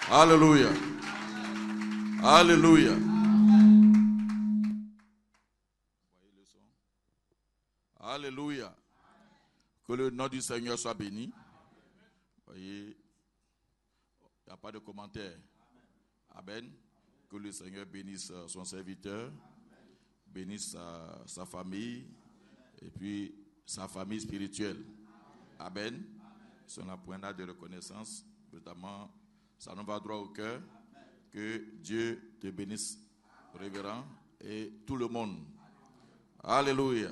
Alléluia. Alléluia. Alléluia. Que le nom du Seigneur soit béni. Voyez, il n'y a pas de commentaire. Amen. Que le Seigneur bénisse son serviteur, bénisse sa famille et puis sa famille spirituelle. Amen. C'est la poignée de reconnaissance, notamment, ça nous va droit au cœur. Que Dieu te bénisse, révérend, et tout le monde. Alléluia.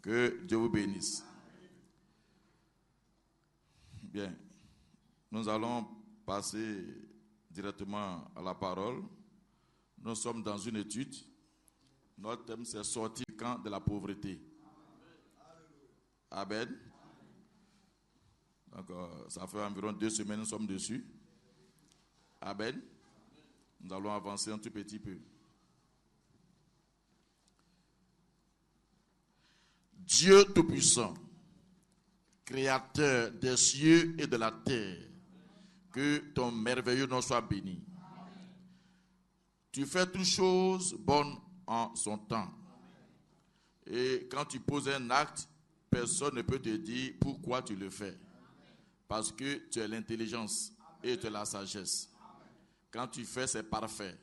Que Dieu vous bénisse. Bien, nous allons passer directement à la parole. Nous sommes dans une étude. Notre thème, c'est sortir du camp de la pauvreté. Amen. Donc, ça fait environ 2 semaines, nous sommes dessus. Amen. Nous allons avancer un tout petit peu. Dieu Tout-Puissant, Créateur des cieux et de la terre, que ton merveilleux nom soit béni. Tu fais toutes choses bonnes en son temps. Et quand tu poses un acte, personne ne peut te dire pourquoi tu le fais. Parce que tu as l'intelligence et tu as la sagesse. Quand tu fais, c'est parfait.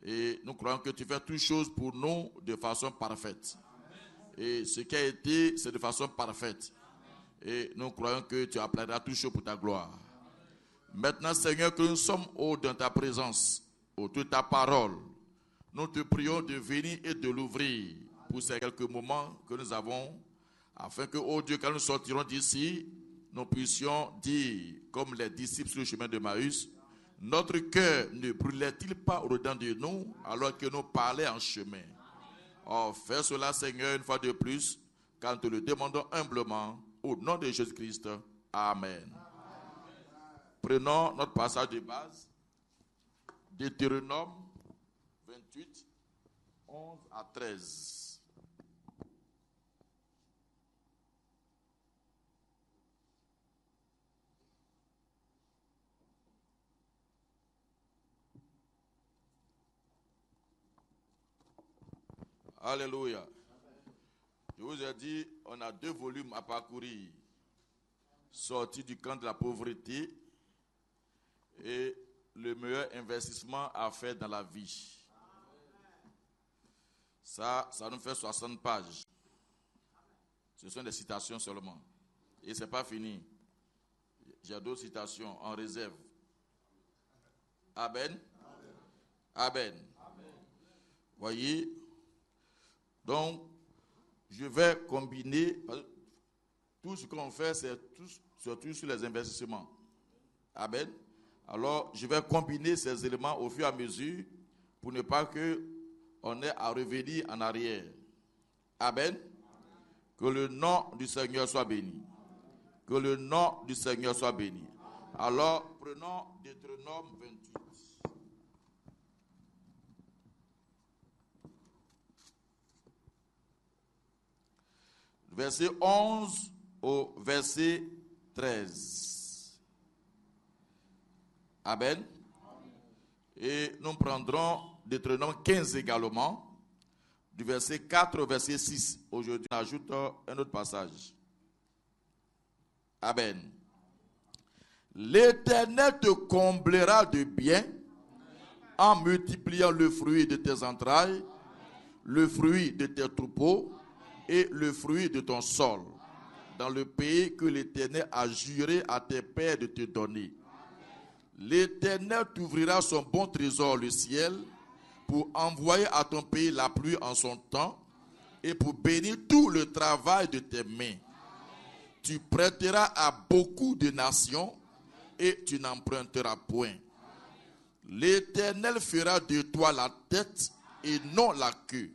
Et nous croyons que tu fais toutes choses pour nous de façon parfaite. Et ce qui a été, c'est de façon parfaite. Et nous croyons que tu appliqueras toutes choses pour ta gloire. Maintenant, Seigneur, que nous sommes dans ta présence, autour de ta parole, nous te prions de venir et de l'ouvrir pour ces quelques moments que nous avons, afin que, oh Dieu, quand nous sortirons d'ici, nous puissions dire, comme les disciples sur le chemin de Maüs, notre cœur ne brûlait-il pas au-dedans de nous alors que nous parlions en chemin? Oh, fais cela, Seigneur, une fois de plus, quand nous le demandons humblement, au nom de Jésus-Christ. Amen. Prenons notre passage de base, Deutéronome 28, 11 à 13. Alléluia. Je vous ai dit, on a 2 volumes à parcourir. Sortir du camp de la pauvreté et le meilleur investissement à faire dans la vie. Ça nous fait 60 pages. Ce sont des citations seulement. Et ce n'est pas fini. J'ai d'autres citations en réserve. Amen. Amen. Voyez. Donc, je vais combiner. Tout ce qu'on fait, c'est surtout sur les investissements. Amen. Alors, je vais combiner ces éléments au fur et à mesure pour ne pas qu'on ait à revenir en arrière. Amen. Que le nom du Seigneur soit béni. Que le nom du Seigneur soit béni. Alors, prenons Deutéronome 28. Verset 11 au verset 13. Amen. Et nous prendrons Deutéronome 15 également, du verset 4 au verset 6. Aujourd'hui, on ajoute un autre passage. Amen. L'Éternel te comblera de bien en multipliant le fruit de tes entrailles, le fruit de tes troupeaux et le fruit de ton sol, dans le pays que l'Éternel a juré à tes pères de te donner. L'Éternel t'ouvrira son bon trésor, le ciel, pour envoyer à ton pays la pluie en son temps et pour bénir tout le travail de tes mains. Tu prêteras à beaucoup de nations et tu n'emprunteras point. L'Éternel fera de toi la tête et non la queue.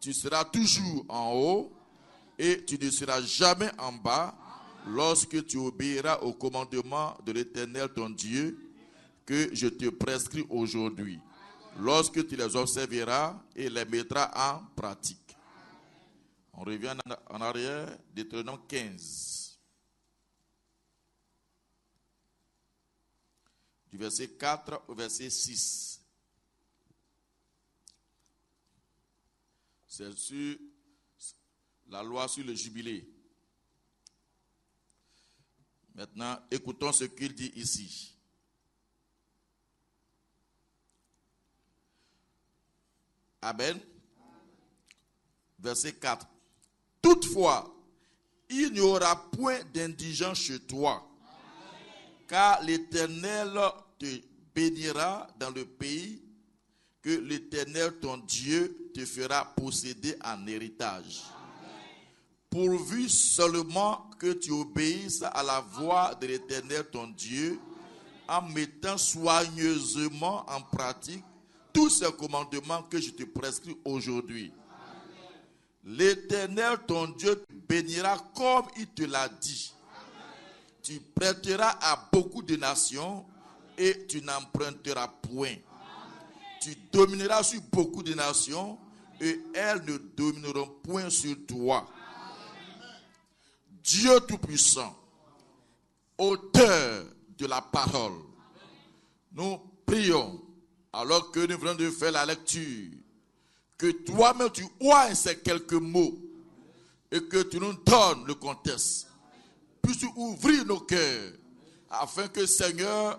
Tu seras toujours en haut et tu ne seras jamais en bas lorsque tu obéiras au commandement de l'Éternel ton Dieu que je te prescris aujourd'hui, lorsque tu les observeras et les mettras en pratique. On revient en arrière, Deutéronome 15. du verset 4 au verset 6. C'est sur la loi sur le jubilé. Maintenant, écoutons ce qu'il dit ici. Amen. Verset 4. Toutefois, il n'y aura point d'indigence chez toi, car l'Éternel te bénira dans le pays que l'Éternel ton Dieu te fera posséder en héritage. Pourvu seulement que tu obéisses à la voix de l'Éternel ton Dieu, en mettant soigneusement en pratique tous ces commandements que je te prescris aujourd'hui. L'Éternel ton Dieu te bénira comme il te l'a dit. Tu prêteras à beaucoup de nations et tu n'emprunteras point. Tu domineras sur beaucoup de nations et elles ne domineront point sur toi. Dieu Tout-Puissant, auteur de la parole, nous prions, alors que nous venons de faire la lecture, que toi-même tu oies ces quelques mots et que tu nous donnes le contexte. Puisses-tu ouvrir nos cœurs afin que, Seigneur,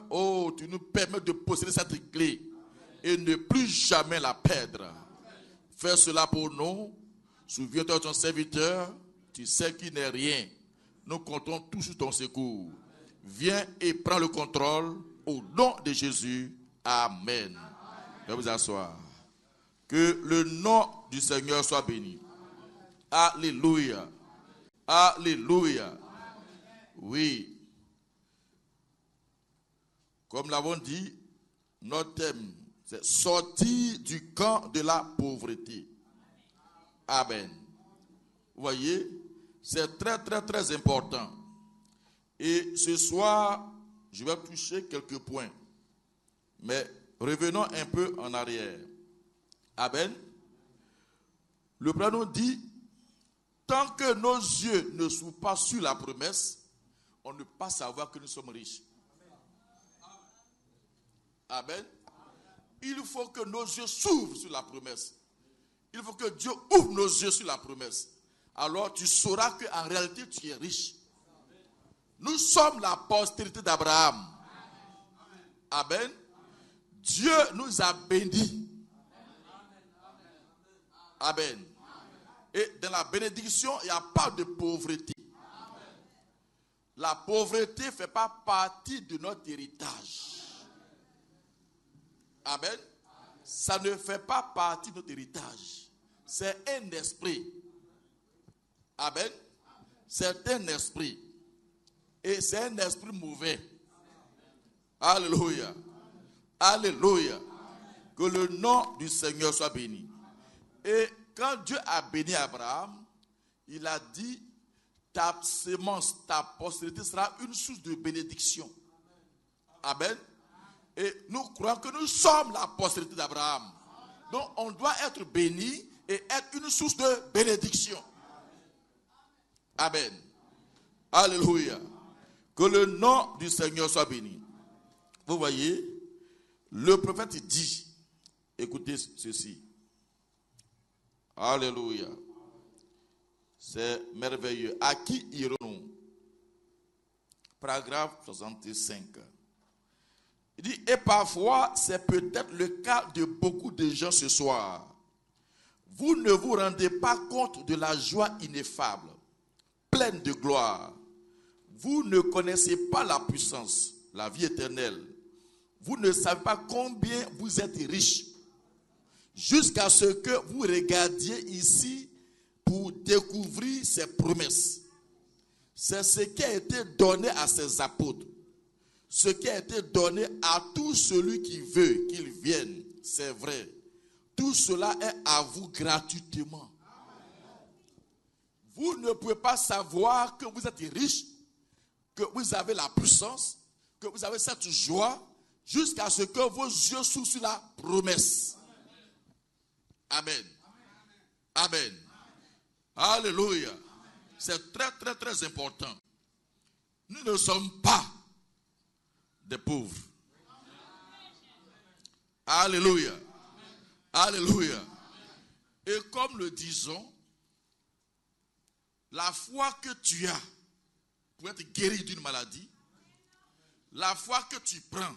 tu nous permettes de posséder cette clé et ne plus jamais la perdre. Fais cela pour nous. Souviens-toi de ton serviteur. Tu sais qu'il n'est rien. Nous comptons tous sur ton secours. Viens et prends le contrôle au nom de Jésus. Amen. Veuillez vous asseoir. Que le nom du Seigneur soit béni. Alléluia. Alléluia. Oui. Comme nous l'avons dit, notre thème, c'est sortir du camp de la pauvreté. Amen. Vous voyez, c'est très, très, très important. Et ce soir, je vais toucher quelques points. Mais revenons un peu en arrière. Amen. Le premier nous dit, tant que nos yeux ne sont pas sur la promesse, on ne peut pas savoir que nous sommes riches. Amen. Il faut que nos yeux s'ouvrent sur la promesse. Il faut que Dieu ouvre nos yeux sur la promesse. Alors tu sauras qu'en réalité tu es riche. Nous sommes la postérité d'Abraham. Amen. Dieu nous a bénis. Amen. Et dans la bénédiction, il n'y a pas de pauvreté. La pauvreté ne fait pas partie de notre héritage. Amen. Ça ne fait pas partie de notre héritage. C'est un esprit. Amen. C'est un esprit. Et c'est un esprit mauvais. Alléluia. Alléluia. Que le nom du Seigneur soit béni. Et quand Dieu a béni Abraham, il a dit, ta sémence, ta postérité sera une source de bénédiction. Amen. Et nous croyons que nous sommes la postérité d'Abraham. Donc on doit être béni et être une source de bénédiction. Amen. Alléluia. Que le nom du Seigneur soit béni. Vous voyez, le prophète dit, écoutez ceci. Alléluia. C'est merveilleux. À qui irons-nous? Paragraphe 65. Il dit, et parfois, c'est peut-être le cas de beaucoup de gens ce soir. Vous ne vous rendez pas compte de la joie ineffable, pleine de gloire. Vous ne connaissez pas la puissance, la vie éternelle. Vous ne savez pas combien vous êtes riche. Jusqu'à ce que vous regardiez ici pour découvrir ses promesses. C'est ce qui a été donné à ses apôtres. Ce qui a été donné à tout celui qui veut qu'il vienne. C'est vrai. Tout cela est à vous gratuitement. Vous ne pouvez pas savoir que vous êtes riche, que vous avez la puissance, que vous avez cette joie, jusqu'à ce que vos yeux s'ouvrent sur la promesse. Amen. Amen. Alléluia. C'est très, très, très important. Nous ne sommes pas des pauvres. Alléluia. Alléluia. Et comme le disons, la foi que tu as pour être guéri d'une maladie, la foi que tu prends,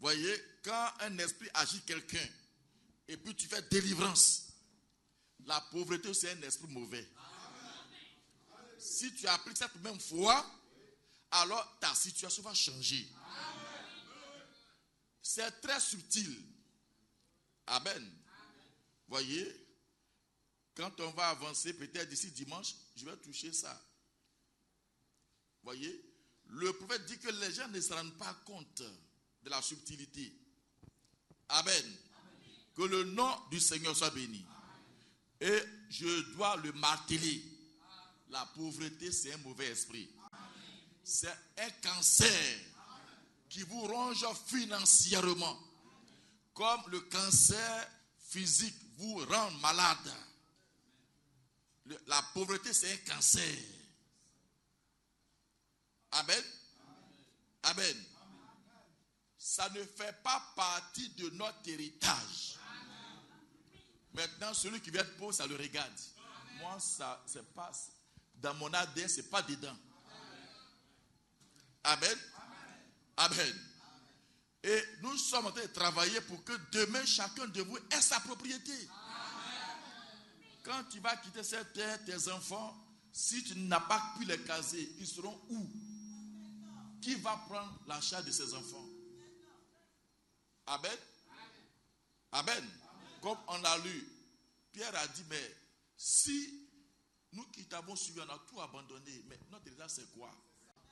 voyez, quand un esprit agit quelqu'un, et puis tu fais délivrance, la pauvreté c'est un esprit mauvais. Si tu appliques cette même foi, alors ta situation va changer. C'est très subtil. Amen. Voyez, quand on va avancer, peut-être d'ici dimanche, je vais toucher ça. Voyez, le prophète dit que les gens ne se rendent pas compte de la subtilité. Amen. Que le nom du Seigneur soit béni. Et je dois le marteler. La pauvreté, c'est un mauvais esprit. C'est un cancer qui vous ronge financièrement. Comme le cancer physique vous rend malade. La pauvreté, c'est un cancer. Amen. Amen. Ça ne fait pas partie de notre héritage. Maintenant, celui qui vient être pauvre, ça le regarde. Moi, ça, c'est pas dans mon ADN, c'est pas dedans. Amen. Amen. Et nous sommes en train de travailler pour que demain, chacun de vous ait sa propriété. Quand tu vas quitter cette terre, tes enfants, si tu n'as pas pu les caser, ils seront où? Qui va prendre la charge de ces enfants? Amen. Amen. Comme on l'a lu, Pierre a dit, mais si nous qui t'avons suivi, on a tout abandonné, mais notre héritage c'est quoi?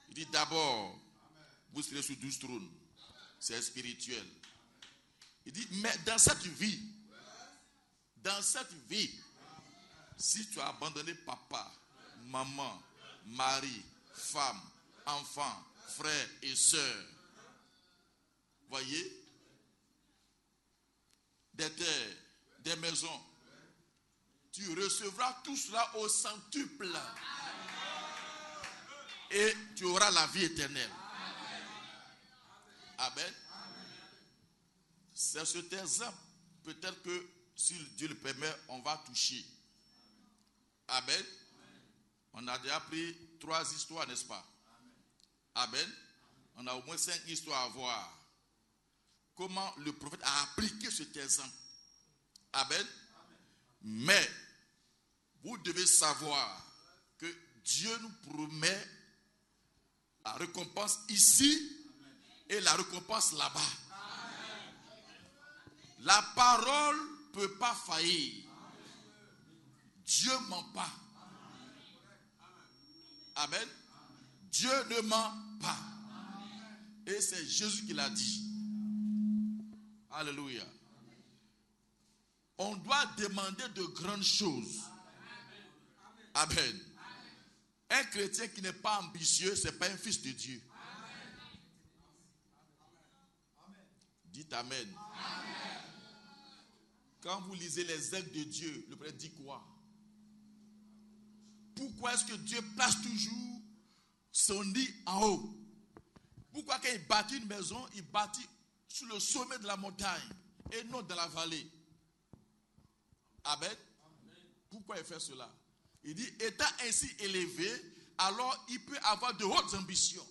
Il dit d'abord, vous serez sur 12 trônes. C'est spirituel. Il dit, mais dans cette vie, si tu as abandonné papa, maman, mari, femme, enfant, frère et soeur, voyez, des terres, des maisons, tu recevras tout cela au centuple. Et tu auras la vie éternelle. Amen. C'est cet exemple, peut-être que si Dieu le permet, on va toucher. Amen. On a déjà pris 3 histoires, n'est-ce pas? Amen. On a au moins 5 histoires à voir. Comment le prophète a appliqué cet exemple. Amen. Mais vous devez savoir que Dieu nous promet la récompense ici et la récompense là-bas. La parole ne peut pas faillir. Dieu ne ment pas. Amen. Dieu ne ment pas. Et c'est Jésus qui l'a dit. Alléluia. On doit demander de grandes choses. Amen. Un chrétien qui n'est pas ambitieux, ce n'est pas un fils de Dieu. Dites Amen. Quand vous lisez les actes de Dieu, le prophète dit quoi? Pourquoi est-ce que Dieu place toujours son nid en haut? Pourquoi quand il bâtit une maison, il bâtit sur le sommet de la montagne et non dans la vallée? Amen. Pourquoi il fait cela? Il dit, étant ainsi élevé, alors il peut avoir de hautes ambitions.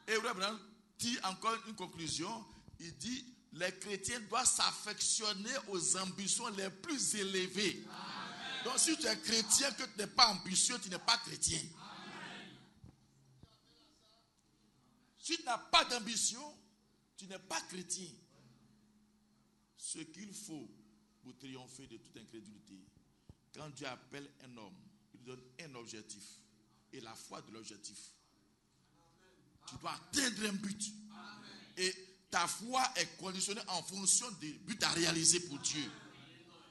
Et Abraham dit encore une conclusion. Il dit, les chrétiens doivent s'affectionner aux ambitions les plus élevées. Amen. Donc si tu es chrétien, que tu n'es pas ambitieux, tu n'es pas chrétien. Amen. Si tu n'as pas d'ambition, tu n'es pas chrétien. Ce qu'il faut pour triompher de toute incrédulité, quand Dieu appelle un homme, il lui donne un objectif. Et la foi de l'objectif. Tu dois atteindre un but. Et ta foi est conditionnée en fonction du but à réaliser pour Dieu.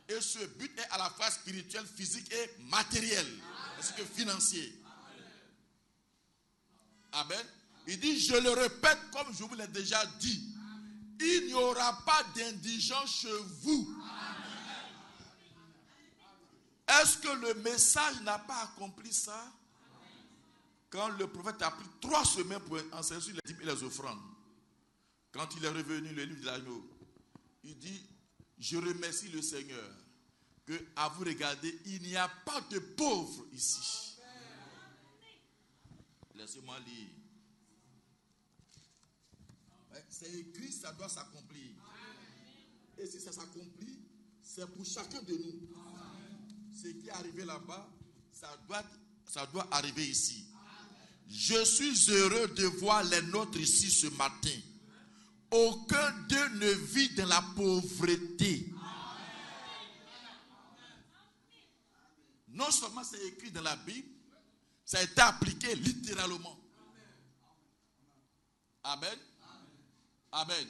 Et ce but est à la fois spirituel, physique et matériel. Ainsi que financier. Amen. Il dit, je le répète comme je vous l'ai déjà dit. Il n'y aura pas d'indigence chez vous. Est-ce que le message n'a pas accompli ça? Quand le prophète a pris 3 semaines pour enseigner sur les dîmes et les offrandes, quand il est revenu, le livre de l'agneau, il dit, je remercie le Seigneur que, à vous regarder, il n'y a pas de pauvres ici. Laissez-moi lire. C'est écrit, ça doit s'accomplir. Et si ça s'accomplit, c'est pour chacun de nous. Ce qui est arrivé là-bas, ça doit arriver ici. Je suis heureux de voir les nôtres ici ce matin. Aucun d'eux ne vit dans la pauvreté. Non seulement c'est écrit dans la Bible, ça a été appliqué littéralement. Amen. Amen.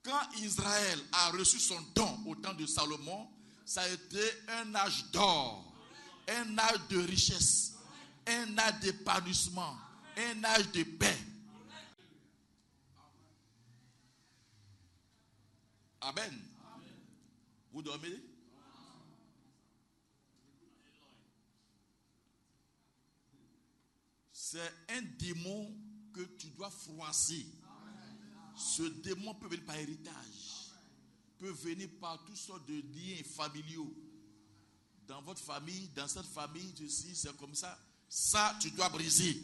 Quand Israël a reçu son don au temps de Salomon, ça a été un âge d'or, un âge de richesse, un âge d'épanouissement, un âge de paix. Amen. Vous dormez? C'est un démon que tu dois froisser. Ce démon peut venir par héritage, peut venir par toutes sortes de liens familiaux. Dans votre famille, dans cette famille, ceci, c'est comme ça. Ça, tu dois briser.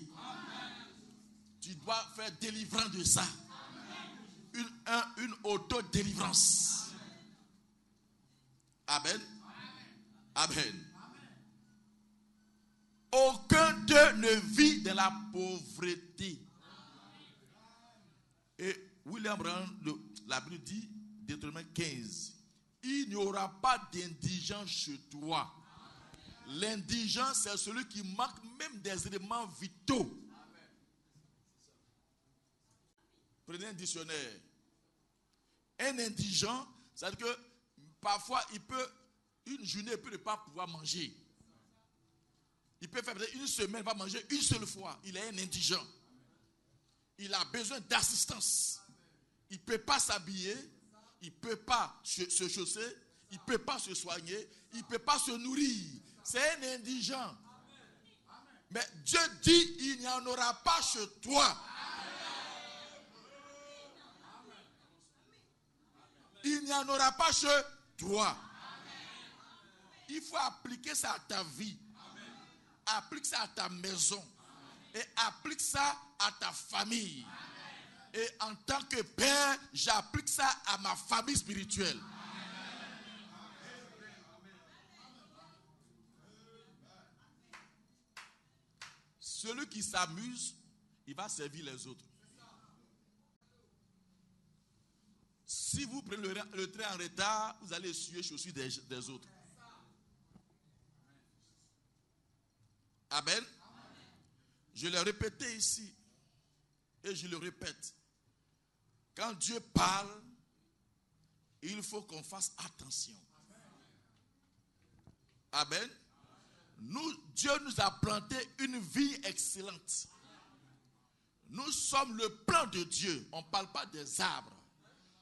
Tu dois faire délivrance de ça. Une auto-délivrance. Amen. Amen. Aucun d'eux ne vit dans la pauvreté. Et William Branham, la Bible dit, Deutéronome 15, il n'y aura pas d'indigence chez toi. L'indigent, c'est celui qui manque même des éléments vitaux. Prenez un dictionnaire. Un indigent, c'est-à-dire que parfois, une journée, il peut ne pas pouvoir manger. Il peut faire une semaine, il va manger une seule fois. Il est un indigent. Il a besoin d'assistance. Il ne peut pas s'habiller. Il ne peut pas se chausser. Il ne peut pas se soigner. Il ne peut pas se nourrir. C'est un indigent. Mais Dieu dit, il n'y en aura pas chez toi. Il n'y en aura pas chez toi. Il faut appliquer ça à ta vie. Applique ça à ta maison. Et applique ça à ta famille. Et en tant que père, j'applique ça à ma famille spirituelle. Celui qui s'amuse, il va servir les autres. Si vous prenez le train en retard, vous allez essuyer les chaussures des autres. Amen. Je l'ai répété ici. Et je le répète. Quand Dieu parle, il faut qu'on fasse attention. Amen. Dieu nous a planté une vie excellente. Nous sommes le plan de Dieu. On ne parle pas des arbres.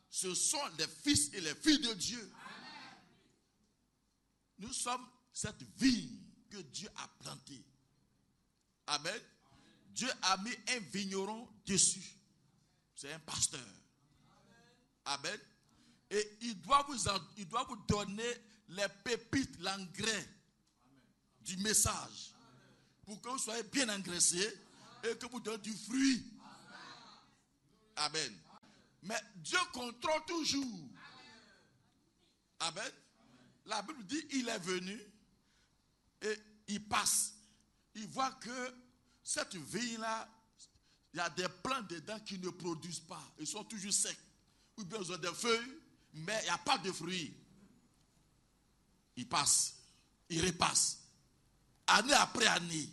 Ce sont les fils et les filles de Dieu. Nous sommes cette vie que Dieu a plantée. Amen. Dieu a mis un vigneron dessus. C'est un pasteur. Amen. Et il doit vous donner les pépites, l'engrais du message. Pour que vous soyez bien engraissés et que vous donniez du fruit. Amen. Mais Dieu contrôle toujours. Amen. La Bible dit, il est venu et il passe. Il voit que cette vie-là, il y a des plants dedans qui ne produisent pas. Ils sont toujours secs. Ou bien ils ont des feuilles, mais il n'y a pas de fruits. Il passe. Il repasse. Année après année.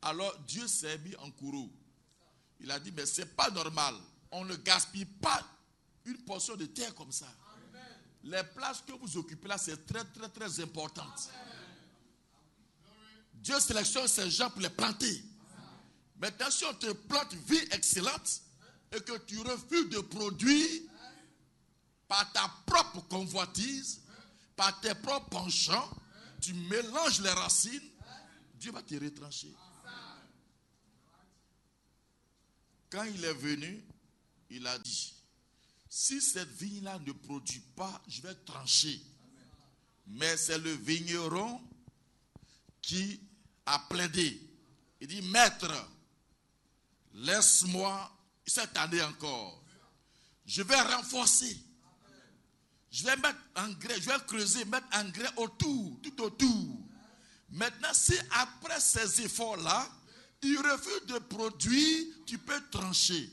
Alors Dieu s'est mis en courroux. Il a dit, mais ce n'est pas normal. On ne gaspille pas une portion de terre comme ça. Amen. Les places que vous occupez là, c'est très, très, très important. Dieu sélectionne ces gens pour les planter. Amen. Maintenant, si on te plante vie excellente et que tu refuses de produire par ta propre convoitise, par tes propres penchants, tu mélanges les racines, Dieu va te retrancher. Quand il est venu, il a dit, si cette vigne-là ne produit pas, je vais trancher. Mais c'est le vigneron qui a plaidé. Il dit, maître, laisse-moi cette année encore. Je vais renforcer. Je vais mettre engrais, je vais creuser, mettre engrais autour, tout autour. Maintenant, si après ces efforts-là, il refuse de produire, tu peux trancher.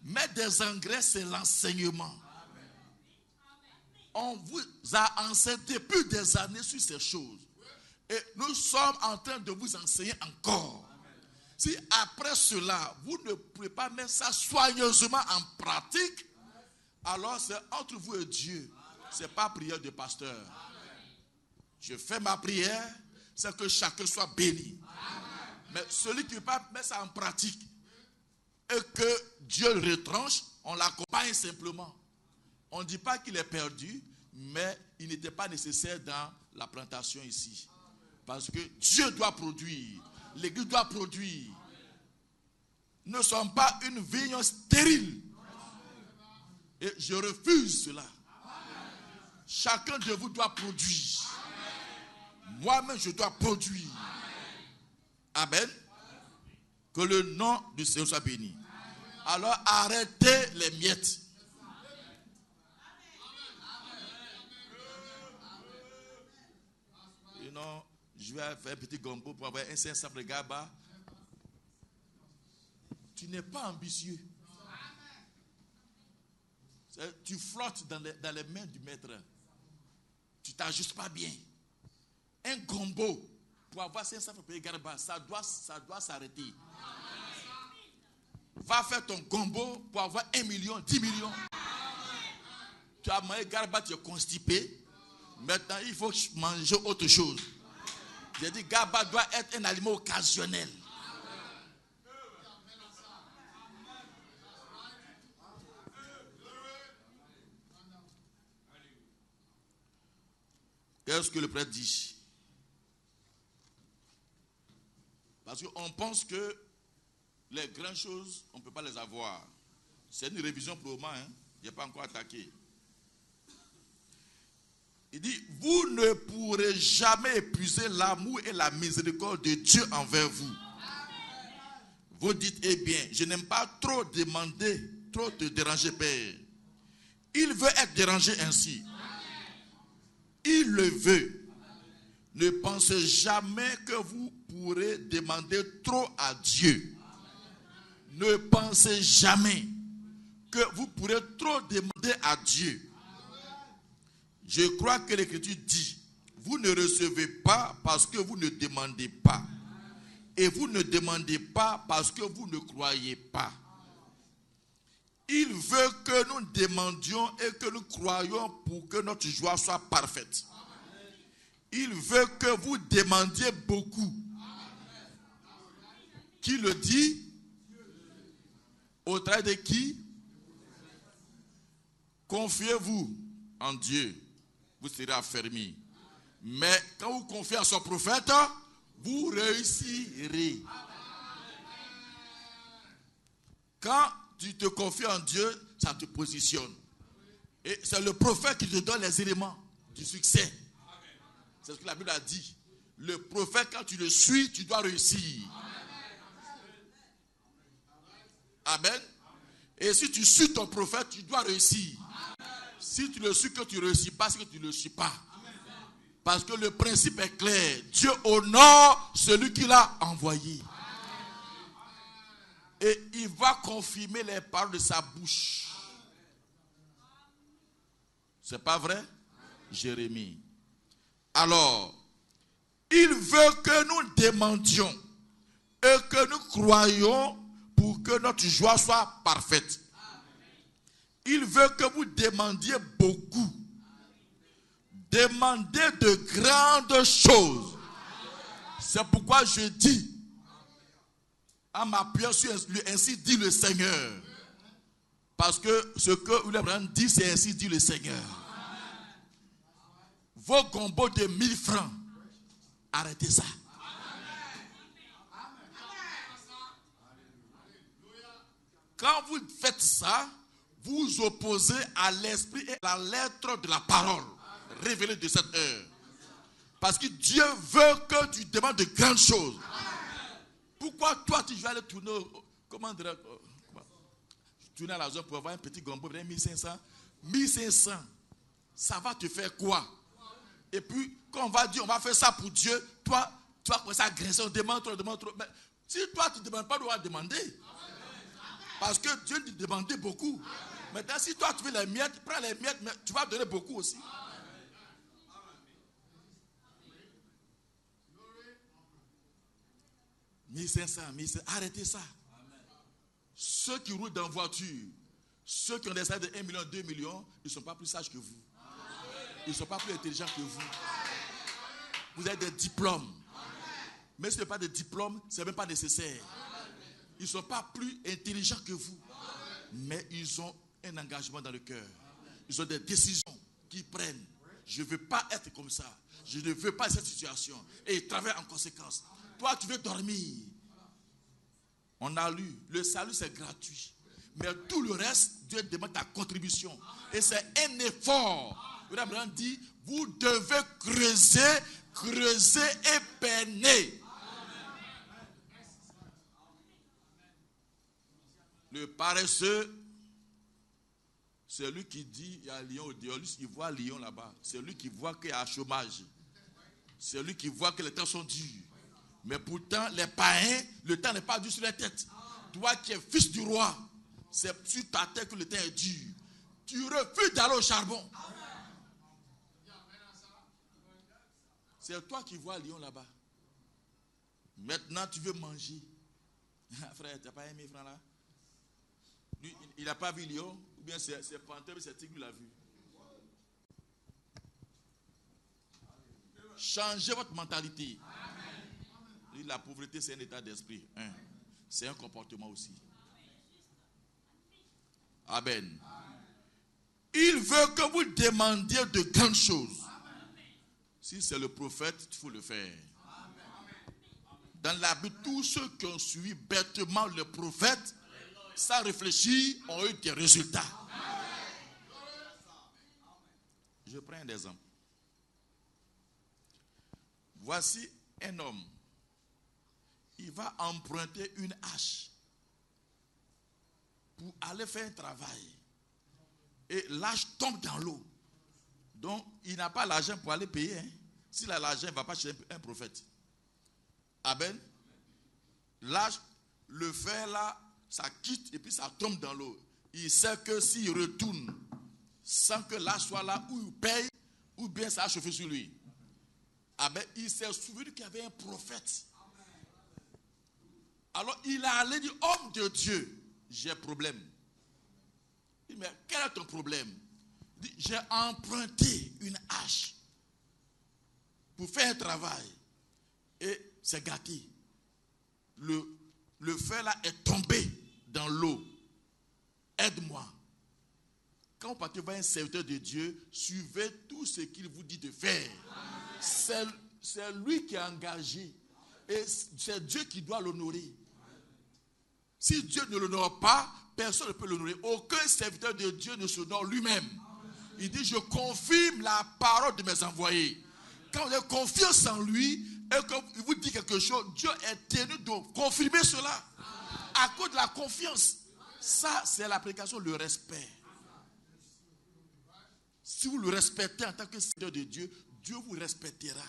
Mettre des engrais, c'est l'enseignement. On vous a enseigné depuis des années sur ces choses. Et nous sommes en train de vous enseigner encore. Si après cela, vous ne pouvez pas mettre ça soigneusement en pratique, alors c'est entre vous et Dieu. Ce n'est pas prière de pasteur. Je fais ma prière, c'est que chacun soit béni. Mais celui qui ne peut pas mettre ça en pratique et que Dieu le retranche, on l'accompagne simplement. On ne dit pas qu'il est perdu, mais il n'était pas nécessaire dans la plantation ici. Parce que Dieu doit produire. L'Église doit produire. Nous ne sommes pas une vigne stérile. Et je refuse cela. Chacun de vous doit produire. Moi-même, je dois produire. Amen. Que le nom du Seigneur soit béni. Alors arrêtez les miettes. Non, je vais faire un petit gombo pour avoir un 500 de gaba. Tu n'es pas ambitieux. Tu flottes dans les mains du maître. Tu ne t'ajustes pas bien. Un gombo pour avoir 500 de garba, ça doit s'arrêter. Va faire ton gombo pour avoir 1 million, 10 millions. Tu as mangé garba, tu es constipé. Maintenant, il faut manger autre chose. J'ai dit, garba doit être un aliment occasionnel. Qu'est-ce que le prêtre dit? Parce qu'on pense que les grandes choses, on ne peut pas les avoir. C'est une révision pour le moment, hein? Je n'ai pas encore attaqué. Il dit, vous ne pourrez jamais épuiser l'amour et la miséricorde de Dieu envers vous. Vous dites, eh bien, je n'aime pas trop demander, trop te déranger, Père. Il veut être dérangé ainsi. Il le veut. Ne pensez jamais que vous pourrez demander trop à Dieu. Ne pensez jamais que vous pourrez trop demander à Dieu. Je crois que l'Écriture dit, vous ne recevez pas parce que vous ne demandez pas. Et vous ne demandez pas parce que vous ne croyez pas. Il veut que nous demandions et que nous croyions pour que notre joie soit parfaite. Il veut que vous demandiez beaucoup. Qui le dit? Au travers de qui? Confiez-vous en Dieu. Vous serez affermis. Mais quand vous confiez en son prophète, vous réussirez. Quand tu te confies en Dieu, ça te positionne. Et c'est le prophète qui te donne les éléments du succès. C'est ce que la Bible a dit. Le prophète, quand tu le suis, tu dois réussir. Amen. Et si tu suis ton prophète, tu dois réussir. Si tu le suis que tu ne réussis pas, c'est que tu ne le suis pas. Parce que le principe est clair. Dieu honore celui qu'il a envoyé. Et il va confirmer les paroles de sa bouche. C'est pas vrai? Jérémie. Alors, il veut que nous demandions et que nous croyions pour que notre joie soit parfaite. Il veut que vous demandiez beaucoup. Demandez de grandes choses. C'est pourquoi je dis, en m'appuyant sur ainsi dit le Seigneur. Parce que ce que William Branham dit, c'est ainsi dit le Seigneur. Vos gombos de 1000 francs, arrêtez ça. Quand vous faites ça, vous opposez à l'esprit et à la lettre de la parole révélée de cette heure. Parce que Dieu veut que tu demandes de grandes choses. Pourquoi toi tu vas aller tourner, tourner à la zone pour avoir un petit gombo de 1500? 1500, ça va te faire quoi? Et puis, quand on va dire on va faire ça pour Dieu, toi, tu vas commencer à agresser, on demande trop. Mais si toi tu ne demandes pas, on va demander. Parce que Dieu te demandait beaucoup. Maintenant, si toi tu veux les miettes, prends les miettes, mais tu vas donner beaucoup aussi. 1500, arrêtez ça. Ceux qui roulent dans voiture, ceux qui ont des salaires de 1 million, 2 millions, ils ne sont pas plus sages que vous. Ils ne sont pas plus intelligents que vous. Vous avez des diplômes. Mais ce n'est pas des diplômes, ce n'est même pas nécessaire. Ils ne sont pas plus intelligents que vous. Mais ils ont un engagement dans le cœur. Ils ont des décisions qu'ils prennent. Je ne veux pas être comme ça. Je ne veux pas cette situation. Et ils travaillent en conséquence. Toi, tu veux dormir. On a lu, le salut c'est gratuit. Mais tout le reste, Dieu demande ta contribution. Et c'est un effort. Abraham dit, vous devez creuser et peiner. Le paresseux, c'est lui qui dit, il y a un lion au dehors, il voit un lion là-bas. C'est lui qui voit qu'il y a un chômage. C'est lui qui voit que les temps sont durs. Mais pourtant, les païens, le temps n'est pas dur sur la tête. Toi qui es fils du roi, c'est sur ta tête que le temps est dur. Tu refuses d'aller au charbon. C'est toi qui vois le lion là-bas. Maintenant, tu veux manger. Frère, tu n'as pas aimé, frère là? Lui, il n'a pas vu le lion, ou bien c'est panthère, c'est tigre, il l'a vu. Changez votre mentalité. La pauvreté, c'est un état d'esprit. C'est un comportement aussi. Amen. Il veut que vous demandiez de grandes choses. Si c'est le prophète, il faut le faire. Dans la Bible, tous ceux qui ont suivi bêtement le prophète, sans réfléchir, ont eu des résultats. Je prends un exemple. Voici un homme. Il va emprunter une hache pour aller faire un travail. Et l'hache tombe dans l'eau. Donc, il n'a pas l'argent pour aller payer. S'il a l'argent, il ne va pas chez un prophète. Amen. L'hache, le fer là, ça quitte et puis ça tombe dans l'eau. Il sait que s'il retourne sans que l'hache soit là, ou il paye, ou bien ça a chauffé sur lui. Amen. Il s'est souvenu qu'il y avait un prophète. Alors il a allé dire, homme de Dieu, j'ai un problème. Il dit, mais quel est ton problème? Il dit, j'ai emprunté une hache pour faire un travail. Et c'est gâté. Le fer là est tombé dans l'eau. Aide-moi. Quand vous partez voir un serviteur de Dieu, suivez tout ce qu'il vous dit de faire. C'est lui qui est engagé. Et c'est Dieu qui doit l'honorer. Si Dieu ne l'honore pas, personne ne peut l'honorer. Aucun serviteur de Dieu ne s'honore lui-même. Il dit, je confirme la parole de mes envoyés. Quand vous avez confiance en lui, et qu'il vous dit quelque chose, Dieu est tenu de confirmer cela. À cause de la confiance. Ça, c'est l'application, le respect. Si vous le respectez en tant que serviteur de Dieu, Dieu vous respectera.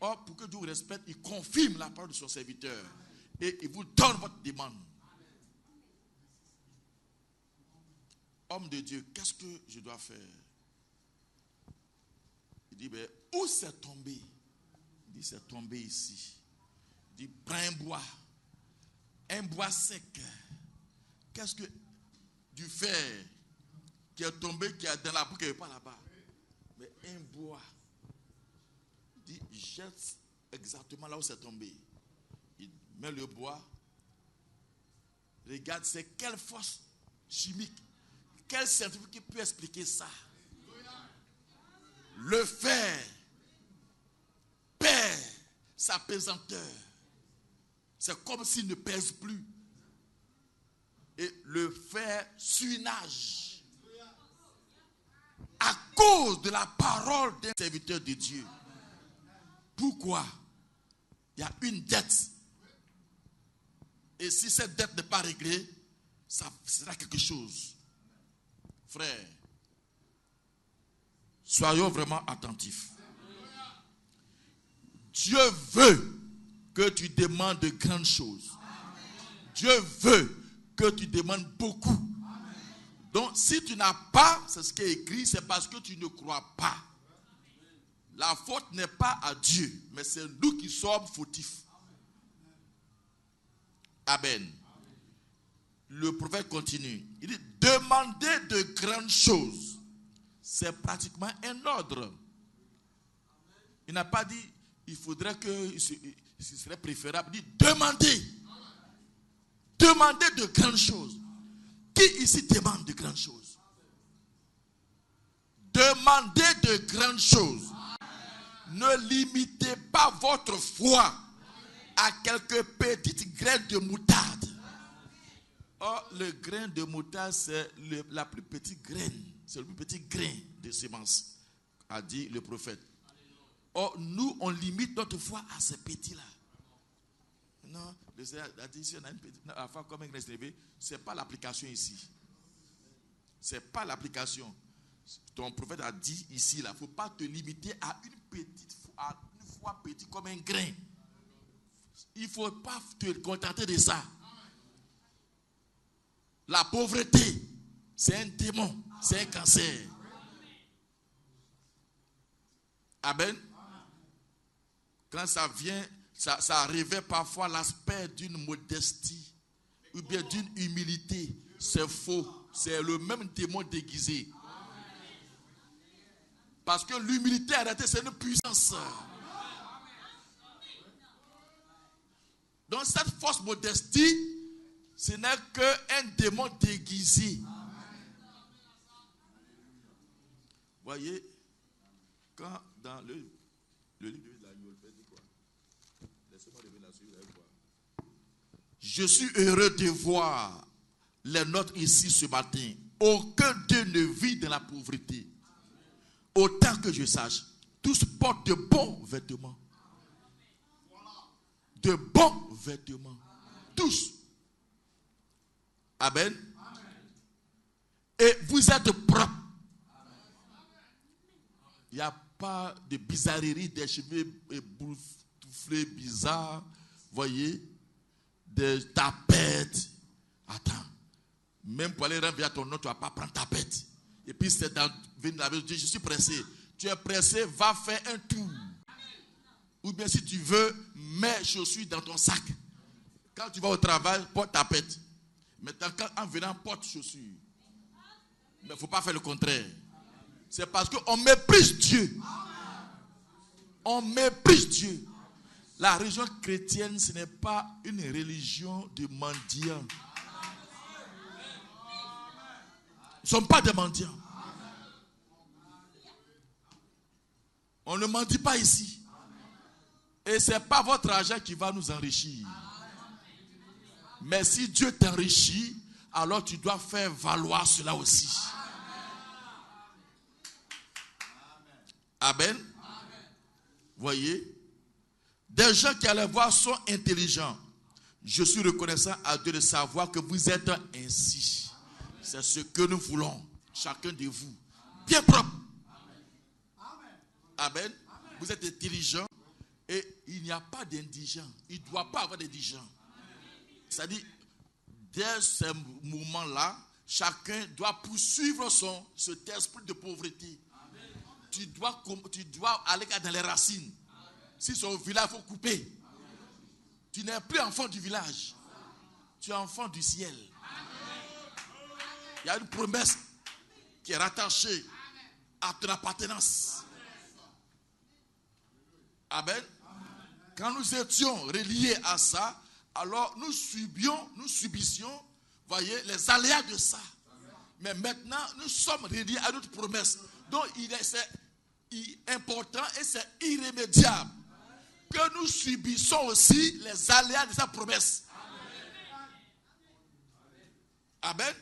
Or, pour que Dieu vous respecte, il confirme la parole de son serviteur. Et il vous donne votre demande. Homme de Dieu, qu'est-ce que je dois faire? Il dit, ben, où c'est tombé? Il dit, c'est tombé ici. Il dit, prends un bois sec. Qu'est-ce que du fer qui est tombé, qui est dans la boue, qui n'est pas là-bas? Mais un bois. Il dit, jette exactement là où c'est tombé. Il met le bois. Regarde, c'est quelle force chimique, quel scientifique qui peut expliquer ça? Le fer perd sa pesanteur. C'est comme s'il ne pèse plus. et le faire suinage. À cause de la parole d'un serviteur de Dieu. Pourquoi? Il y a une dette. Et si cette dette n'est pas réglée, ça sera quelque chose. Frère, soyons vraiment attentifs. Dieu veut que tu demandes de grandes choses. Dieu veut que tu demandes beaucoup. Donc, si tu n'as pas, c'est ce qui est écrit, c'est parce que tu ne crois pas. La faute n'est pas à Dieu, mais c'est nous qui sommes fautifs. Amen. Le prophète continue. Il dit, demander de grandes choses. C'est pratiquement un ordre. Il n'a pas dit, il faudrait que, ce serait préférable. Il dit, demandez. Demandez de grandes choses. Qui ici demande de grandes choses? Demandez de grandes choses. Ne limitez pas votre foi à quelques petites graines de moutarde. Or, le grain de moutarde, c'est la plus petite graine. C'est le plus petit grain de semence, a dit le prophète. Or, nous, on limite notre foi à ces petits-là. Non, le Seigneur a dit, si on a une petite foi comme un grain de semence, ce n'est pas l'application ici. Ce n'est pas l'application. Ton prophète a dit ici, il ne faut pas te limiter à une petite foi, à une foi petite comme un grain. Il ne faut pas te contenter de ça. La pauvreté, c'est un démon, c'est un cancer. Amen. Quand ça vient, ça revêt parfois l'aspect d'une modestie ou bien d'une humilité. C'est faux. C'est le même démon déguisé. Parce que l'humilité arrêtée, c'est une puissance. Donc cette fausse modestie, ce n'est qu'un démon déguisé. Voyez, quand dans le livre de la Bible, dit quoi? Laissez-moi revenir là-dessus, vous allez voir. Je suis heureux de voir les nôtres ici ce matin. Aucun d'eux ne vit dans la pauvreté. Autant que je sache, tous portent de bons vêtements. De bons vêtements. Tous. Amen. Et vous êtes propres. Il n'y a pas de bizarrerie, des cheveux éboufflés bizarres. Voyez, des tapettes. Attends. Même pour aller rendre à ton nom, tu ne vas pas prendre tapette. Et puis c'est dans venir la Bible, je suis pressé. Tu es pressé, va faire un tour. Ou bien si tu veux, mets chaussures dans ton sac. Quand tu vas au travail, porte tapette. Maintenant, en venant, porte chaussures. Mais il ne faut pas faire le contraire. C'est parce qu'on méprise Dieu. On méprise Dieu. La religion chrétienne, ce n'est pas une religion de mendiants. Ils ne sont pas des mendiants. On ne mendie pas ici. Et ce n'est pas votre argent qui va nous enrichir. Mais si Dieu t'enrichit, alors tu dois faire valoir cela aussi. Amen. Voyez, des gens qui allaient voir sont intelligents. Je suis reconnaissant à Dieu de savoir que vous êtes ainsi. C'est ce que nous voulons, chacun de vous. Bien propre. Amen. Vous êtes intelligents et il n'y a pas d'indigents. Il ne doit pas avoir d'indigents. C'est-à-dire, dès ce moment-là, chacun doit poursuivre cet esprit de pauvreté. Tu dois aller dans les racines. Si c'est au village, il faut couper. Tu n'es plus enfant du village. Tu es enfant du ciel. Il y a une promesse qui est rattachée à ton appartenance. Amen. Quand nous étions reliés à ça, alors nous subissions, voyez, les aléas de ça. Mais maintenant, nous sommes reliés à notre promesse. Donc, c'est important et c'est irrémédiable que nous subissons aussi les aléas de sa promesse. Amen.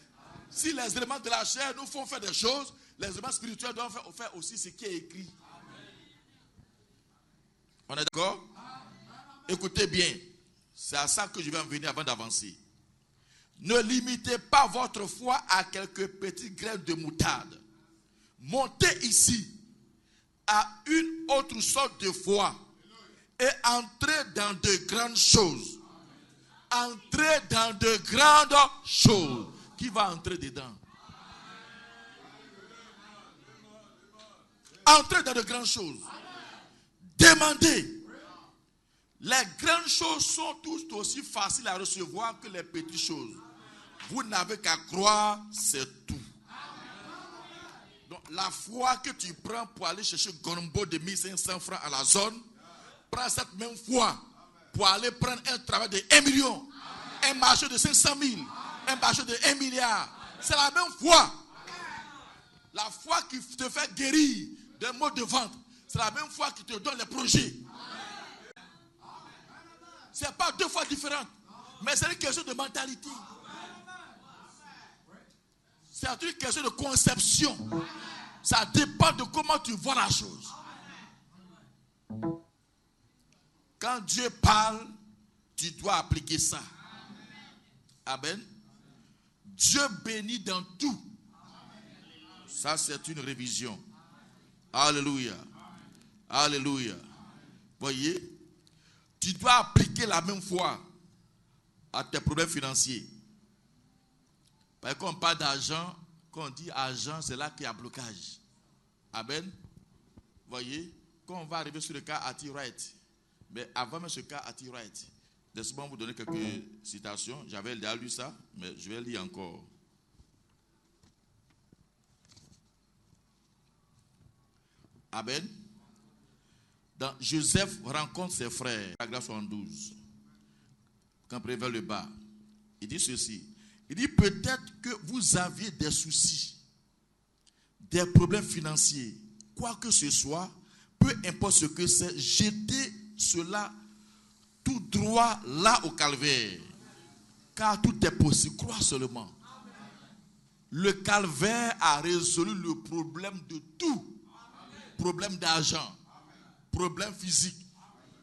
Si les éléments de la chair nous font faire des choses, les éléments spirituels doivent faire aussi ce qui est écrit. On est d'accord? Écoutez bien. C'est à ça que je vais en venir avant d'avancer. Ne limitez pas votre foi à quelques petites graines de moutarde. Montez ici à une autre sorte de foi et entrez dans de grandes choses. Entrez dans de grandes choses. Qui va entrer dedans? Entrez dans de grandes choses. Demandez. Les grandes choses sont toutes aussi faciles à recevoir que les petites choses. Vous n'avez qu'à croire, c'est tout. Donc, la foi que tu prends pour aller chercher Gorombo de 1500 francs à la zone, prends cette même foi pour aller prendre un travail de 1 million, un marché de 500 000, un marché de 1 milliard. C'est la même foi. La foi qui te fait guérir d'un mot de vente, c'est la même foi qui te donne les projets. Ce n'est pas deux fois différentes, mais c'est une question de mentalité. C'est une question de conception. Ça dépend de comment tu vois la chose. Quand Dieu parle, tu dois appliquer ça. Amen. Dieu bénit dans tout. Ça, c'est une révision. Alléluia. Alléluia. Voyez, tu dois appliquer la même foi à tes problèmes financiers. Parce que quand on parle d'argent, quand on dit argent, c'est là qu'il y a blocage. Amen. Voyez, quand on va arriver sur le cas Ati-Wright, mais avant même ce cas Ati-Wright, laissez-moi vous donner quelques citations. J'avais déjà lu ça, mais je vais lire encore. Amen. Dans Joseph rencontre ses frères, paragraphe 72, quand on prévient le bas, il dit ceci. Il dit peut-être que vous aviez des soucis, des problèmes financiers, quoi que ce soit, peu importe ce que c'est, jetez cela tout droit là au calvaire. Car tout est possible, crois seulement. Le calvaire a résolu le problème de tout. Problème d'argent, problème physique,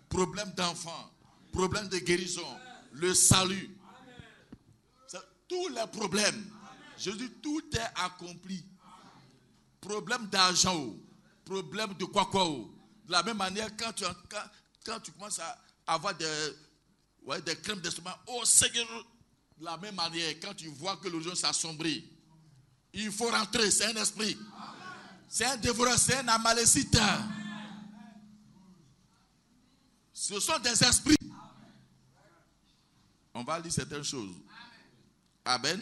problème d'enfant, problème de guérison, le salut. Tous les problèmes, je dis tout est accompli. Problème d'argent, problème de quoi. De la même manière, quand tu commences à avoir des crèmes d'estomac, oh Seigneur, de la même manière, quand tu vois que l'horizon s'assombrit, il faut rentrer, c'est un esprit. C'est un dévoreur, c'est un amalécite. Ce sont des esprits. On va lire certaines choses. Amen.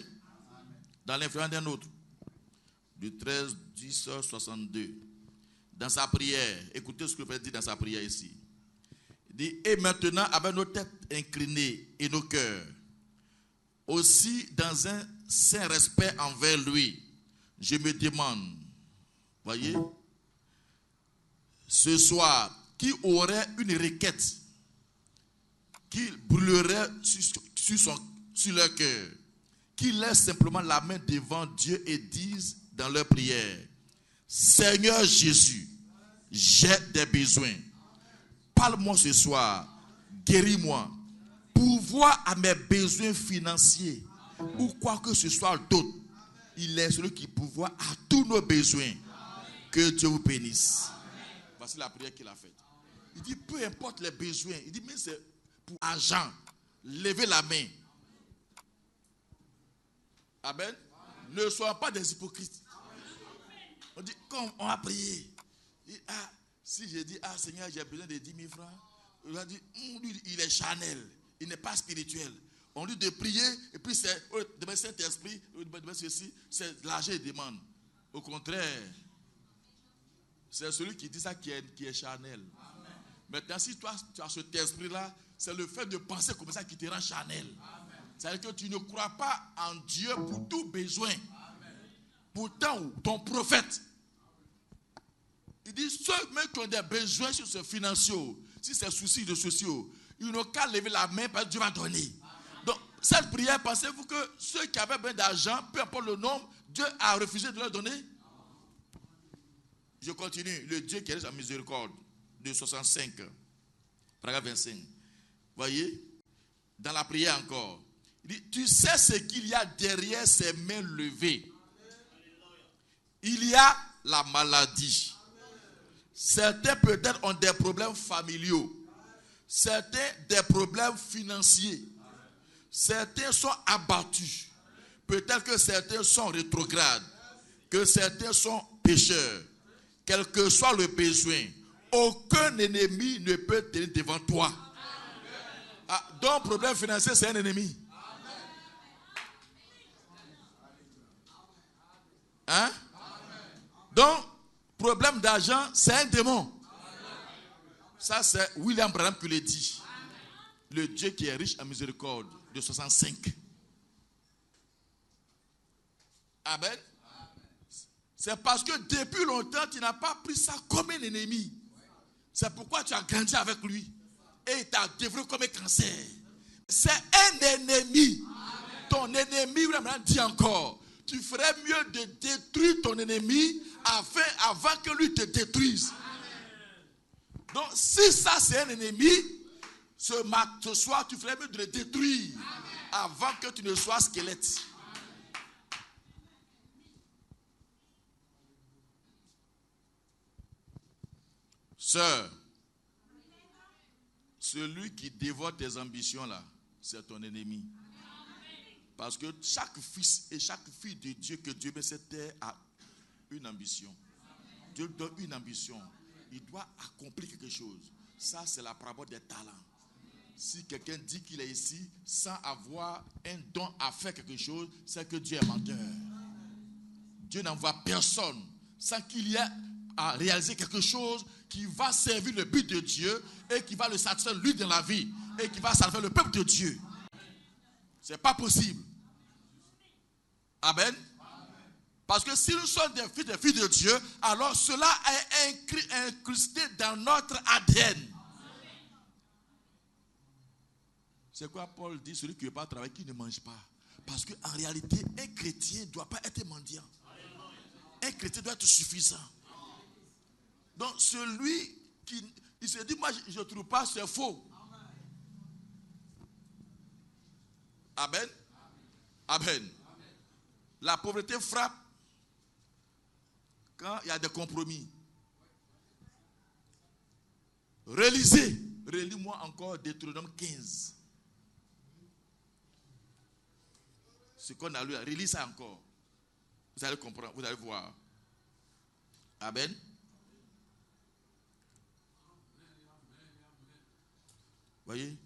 Dans l'influence d'un autre. Du 13-10-62. Dans sa prière. Écoutez ce que le Père dit dans sa prière ici. Il dit, et maintenant, avec nos têtes inclinées et nos cœurs, aussi dans un saint respect envers lui, je me demande, voyez, ce soir, qui aurait une requête qui brûlerait sur leur cœur, qui laisse simplement la main devant Dieu et disent dans leur prière, Seigneur Jésus, j'ai des besoins. Parle-moi ce soir, guéris-moi, pourvoir à mes besoins financiers ou quoi que ce soit d'autre. Il est celui qui pourvoit à tous nos besoins. Que Dieu vous bénisse. Voici la prière qu'il a faite. Il dit, peu importe les besoins. Il dit, mais c'est pour argent. Levez la main. Amen. Ne soyons pas des hypocrites. On dit, quand on a prié, si je dis, Seigneur, j'ai besoin de 10 000 francs, il a dit, lui, il est charnel. Il n'est pas spirituel. On lui dit de prier, et puis c'est, demain Saint-Esprit, demain ceci, c'est l'argent et demande. Au contraire, c'est celui qui dit ça qui est charnel. Amen. Maintenant, si toi, tu as cet esprit-là, c'est le fait de penser comme ça qui te rend charnel. C'est-à-dire que tu ne crois pas en Dieu pour tout besoin. Amen. Pourtant, ton prophète, il dit, ceux même qui ont des besoins sur ce financier, si c'est souci de ceci, ils n'ont qu'à lever la main parce que Dieu va donner. Donc, cette prière, pensez-vous que ceux qui avaient besoin d'argent, peu importe le nombre, Dieu a refusé de leur donner? Je continue. Le Dieu qui est en miséricorde, de 65, paragraphe 25. Voyez, dans la prière encore, il dit, tu sais ce qu'il y a derrière ces mains levées. Il y a la maladie. Certains peut-être ont des problèmes familiaux. Certains des problèmes financiers. Certains sont abattus. Peut-être que certains sont rétrogrades. Que certains sont pécheurs. Quel que soit le besoin, aucun ennemi ne peut tenir devant toi. Ah, donc, problème financier, c'est un ennemi. Hein? Donc, problème d'argent, c'est un démon. Ça, c'est William Branham qui le dit. Le Dieu qui est riche en miséricorde, de 65. Amen. C'est parce que depuis longtemps, tu n'as pas pris ça comme un ennemi. C'est pourquoi tu as grandi avec lui. Et il t'a développé comme un cancer. C'est un ennemi. Ton ennemi, William Branham dit encore, tu ferais mieux de détruire ton ennemi avant que lui te détruise. Donc, si ça c'est un ennemi, ce soir, tu ferais mieux de le détruire avant que tu ne sois squelette. Sœur, celui qui dévore tes ambitions là, c'est ton ennemi. Parce que chaque fils et chaque fille de Dieu que Dieu met sur terre a une ambition. Dieu donne une ambition. Il doit accomplir quelque chose. Ça, c'est la parabole des talents. Si quelqu'un dit qu'il est ici sans avoir un don à faire quelque chose, c'est que Dieu est menteur. Dieu n'envoie personne sans qu'il y ait à réaliser quelque chose qui va servir le but de Dieu et qui va le satisfaire lui dans la vie et qui va satisfaire le peuple de Dieu. Ce n'est pas possible. Amen. Parce que si nous sommes des filles de Dieu, alors cela est incrusté dans notre ADN. C'est quoi Paul dit? Celui qui ne veut pas travailler, qui ne mange pas. Parce qu'en réalité, un chrétien ne doit pas être mendiant. Un chrétien doit être suffisant. Donc celui qui il se dit, moi je ne trouve pas, c'est faux. Amen. Amen. La pauvreté frappe quand il y a des compromis. Relis-moi encore Deutéronome 15. Ce qu'on a lu, relis ça encore. Vous allez comprendre, vous allez voir. Amen. Voyez?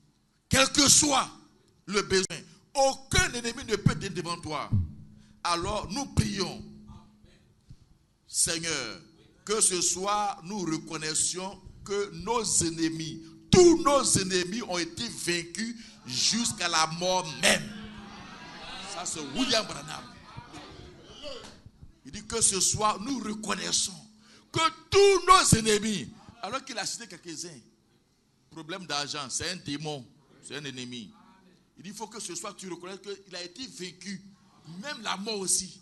Quel que soit le besoin, aucun ennemi ne peut être devant toi. Alors nous prions, Seigneur, que ce soir nous reconnaissions que nos ennemis, tous nos ennemis ont été vaincus jusqu'à la mort même. Ça c'est William Branham. Il dit que ce soir nous reconnaissons que tous nos ennemis, alors qu'il a cité quelques-uns, problème d'argent, c'est un démon, c'est un ennemi. Il dit il faut que ce soir tu reconnaisses qu'il a été vaincu, même la mort aussi.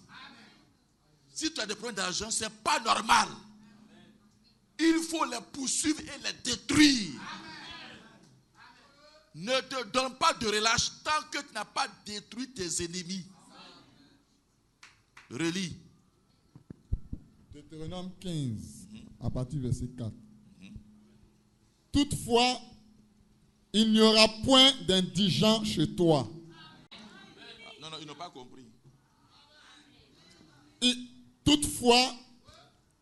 Si tu as des problèmes d'argent, ce n'est pas normal. Il faut les poursuivre et les détruire. Ne te donne pas de relâche tant que tu n'as pas détruit tes ennemis. Relis. Deutéronome 15, à partir du verset 4. Toutefois, il n'y aura point d'indigents chez toi. Non, ils n'ont pas compris. Toutefois,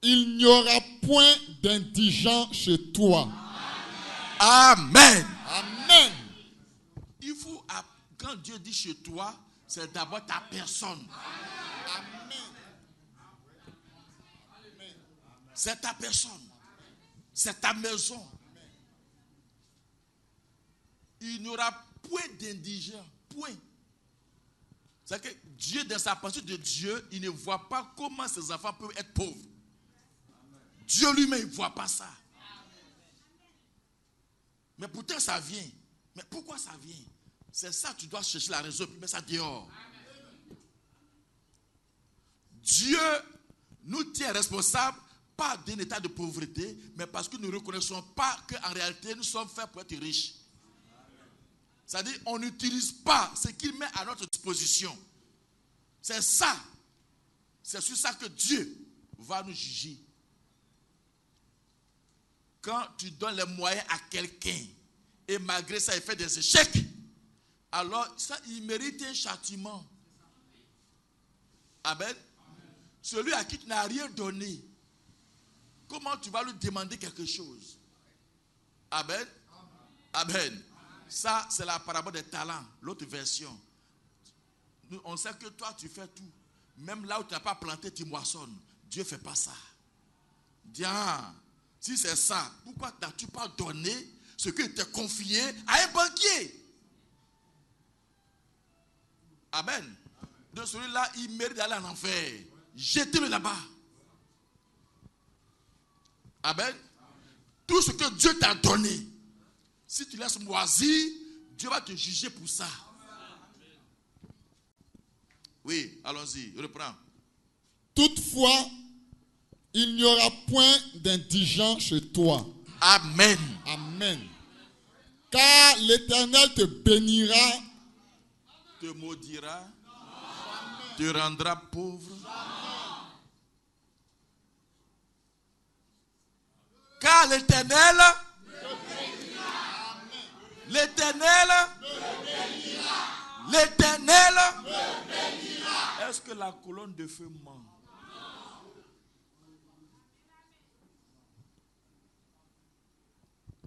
il n'y aura point d'indigents chez toi. Amen. Amen. Il faut, quand Dieu dit chez toi, c'est d'abord ta personne. Amen. C'est ta personne. C'est ta maison. Il n'y aura point d'indigents. Point. C'est-à-dire que Dieu, dans sa pensée de Dieu, il ne voit pas comment ses enfants peuvent être pauvres. Dieu lui-même, il ne voit pas ça. Mais pourtant, ça vient. Mais pourquoi ça vient? C'est ça, tu dois chercher la raison, puis mettre ça dehors. Dieu nous tient responsables, pas d'un état de pauvreté, mais parce que nous ne reconnaissons pas qu'en réalité, nous sommes faits pour être riches. C'est-à-dire, on n'utilise pas ce qu'il met à notre disposition. C'est ça. C'est sur ça que Dieu va nous juger. Quand tu donnes les moyens à quelqu'un, et malgré ça, il fait des échecs, alors ça, il mérite un châtiment. Amen. Celui à qui tu n'as rien donné, comment tu vas lui demander quelque chose? Amen. Amen. Ça, c'est la parabole des talents, l'autre version. Nous, on sait que toi, tu fais tout. Même là où tu n'as pas planté, tu moissonnes. Dieu ne fait pas ça. Dis, si c'est ça, pourquoi n'as-tu pas donné ce qui t'est confié à un banquier? Amen. De celui-là, il mérite d'aller en enfer. Jetez-le là-bas. Amen. Tout ce que Dieu t'a donné, si tu laisses moisir, Dieu va te juger pour ça. Oui, allons-y, reprends. Toutefois, il n'y aura point d'indigent chez toi. Amen. Amen. Car l'Éternel te bénira, te maudira, te rendra pauvre. Car l'Éternel, est-ce que la colonne de feu ment?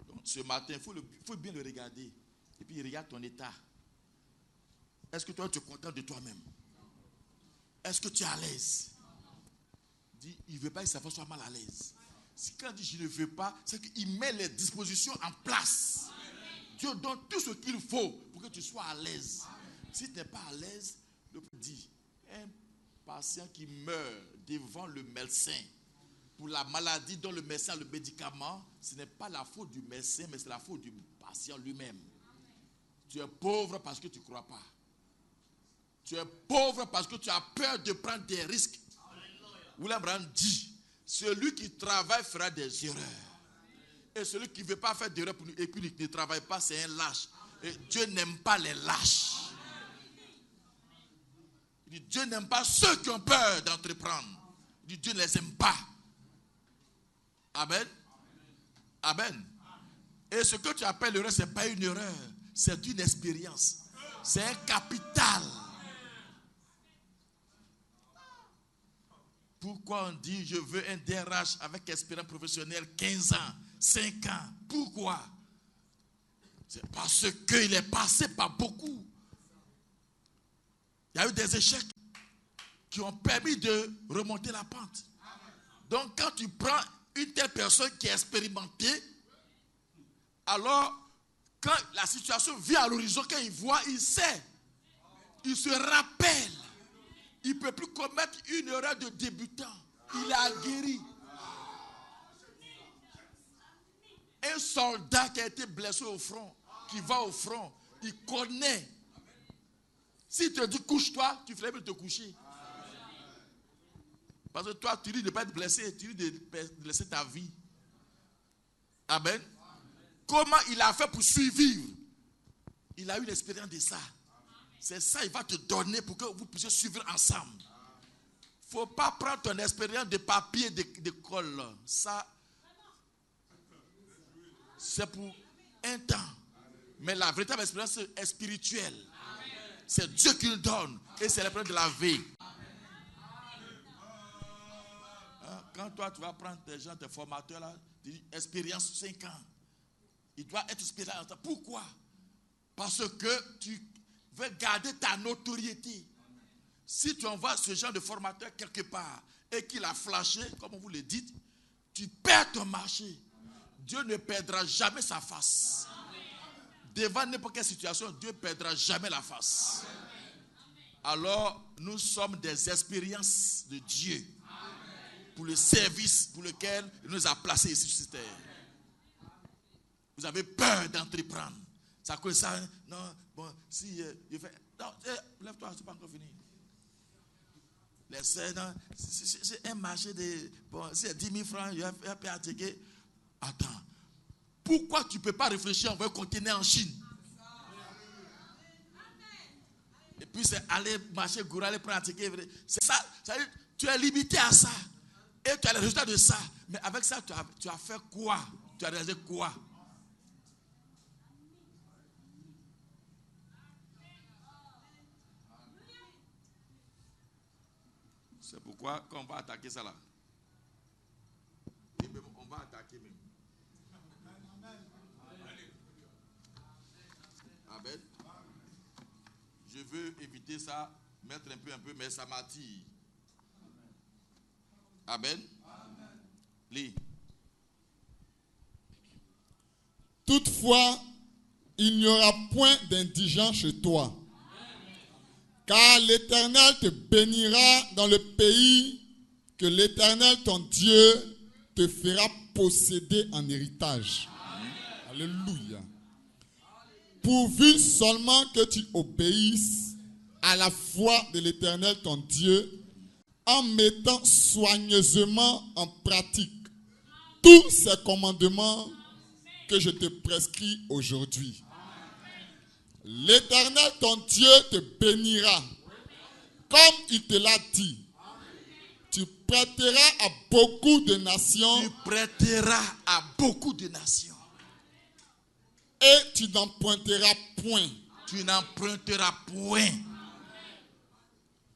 Donc, ce matin, il faut bien le regarder. Et puis, regarde ton état. Est-ce que toi, tu es content de toi-même? Est-ce que tu es à l'aise? Dis, il ne veut pas que sa femme soit mal à l'aise. Si quand il dit je ne veux pas, c'est qu'il met les dispositions en place. Dieu donne tout ce qu'il faut pour que tu sois à l'aise. Si tu n'es pas à l'aise, le dit, un patient qui meurt devant le médecin pour la maladie dont le médecin a le médicament, ce n'est pas la faute du médecin, mais c'est la faute du patient lui-même. Tu es pauvre parce que tu ne crois pas. Tu es pauvre parce que tu as peur de prendre des risques. William Branham dit, celui qui travaille fera des erreurs. Et celui qui ne veut pas faire d'erreurs et puis ne travaille pas, c'est un lâche. Et Dieu n'aime pas les lâches. Il dit, Dieu n'aime pas ceux qui ont peur d'entreprendre. Il dit, Dieu ne les aime pas. Amen. Amen. Et ce que tu appelles l'erreur, ce n'est pas une erreur. C'est une expérience. C'est un capital. Pourquoi on dit je veux un DRH avec expérience professionnelle 15 ans, 5 ans? Pourquoi? C'est parce qu'il est passé par beaucoup. Il y a eu des échecs qui ont permis de remonter la pente. Donc quand tu prends une telle personne qui est expérimentée, alors quand la situation vient à l'horizon, quand il voit, il sait. Il se rappelle. Il ne peut plus commettre une erreur de débutant. Il a guéri. Un soldat qui a été blessé au front, qui va au front, il connaît. S'il te dit couche-toi, tu ferais mieux de te coucher. Parce que toi, tu dis de ne pas être blessé, tu dis de laisser ta vie. Amen. Comment il a fait pour survivre? Il a eu l'expérience de ça. C'est ça, il va te donner pour que vous puissiez suivre ensemble. Il ne faut pas prendre ton expérience de papier, de colle. Ça, c'est pour un temps. Mais la véritable expérience est spirituelle. C'est Dieu qui nous donne. Et c'est l'expérience de la vie. Quand toi, tu vas prendre tes gens, tes formateurs, là, tu dis expérience 5 ans. Il doit être expérimenté. Pourquoi? Parce que tu veux garder ta notoriété. Si tu envoies ce genre de formateur quelque part et qu'il a flashé, comme vous le dites, tu perds ton marché. Dieu ne perdra jamais sa face. Devant n'importe quelle situation, Dieu ne perdra jamais la face. Alors, nous sommes des expériences de Dieu pour le service pour lequel il nous a placés ici sur cette terre. Vous avez peur d'entreprendre. ça cause ça. Non, bon, si il fait. Non, lève-toi, c'est pas encore fini. Les sœurs, c'est un marché de. Bon, c'est 10 000 francs, il y a un peu à ticket. Attends. Pourquoi tu ne peux pas réfléchir à envoyer un conteneur en Chine? Et puis c'est aller marcher, gourou, aller prendre un ticket. C'est ça. C'est-à-dire, tu es limité à ça. Et tu as le résultat de ça. Mais avec ça, tu as fait quoi? Tu as réalisé quoi? C'est pourquoi quand on va attaquer ça là, on va attaquer même. Amen. Je veux éviter ça, mettre un peu, mais ça m'attire. Amen. Lis. Toutefois, il n'y aura point d'indigent chez toi, car l'Éternel te bénira dans le pays que l'Éternel, ton Dieu, te fera posséder en héritage. Alléluia. Pourvu seulement que tu obéisses à la voix de l'Éternel, ton Dieu, en mettant soigneusement en pratique tous ces commandements que je te prescris aujourd'hui. L'Éternel, ton Dieu, te bénira, comme il te l'a dit. Tu prêteras à beaucoup de nations. Tu prêteras à beaucoup de nations. Et tu n'emprunteras point. Tu n'emprunteras point.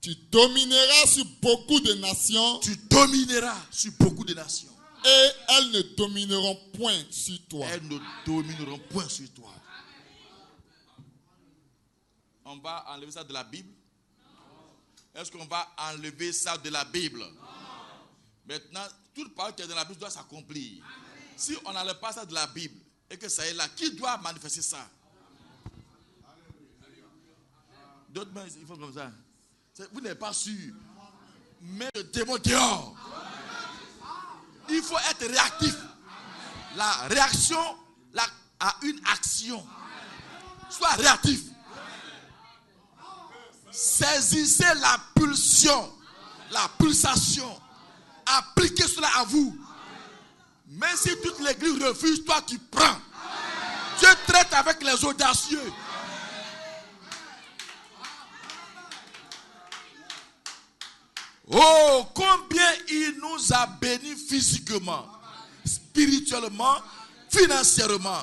Tu domineras sur beaucoup de nations. Tu domineras sur beaucoup de nations. Et elles ne domineront point sur toi. Elles ne domineront point sur toi. On va enlever ça de la Bible? Est-ce qu'on va enlever ça de la Bible? Maintenant, toute parole qui est dans la Bible doit s'accomplir. Si on n'enlève pas ça de la Bible et que ça est là, qui doit manifester ça? D'autres mains, ils font comme ça. Vous n'êtes pas sûr. Mais le démon dehors. Il faut être réactif. La réaction a une action. Sois réactif. Saisissez la pulsion, la pulsation. Appliquez cela à vous. Même si toute l'église refuse, toi tu prends. Dieu traite avec les audacieux. Oh, combien il nous a bénis physiquement, spirituellement, financièrement.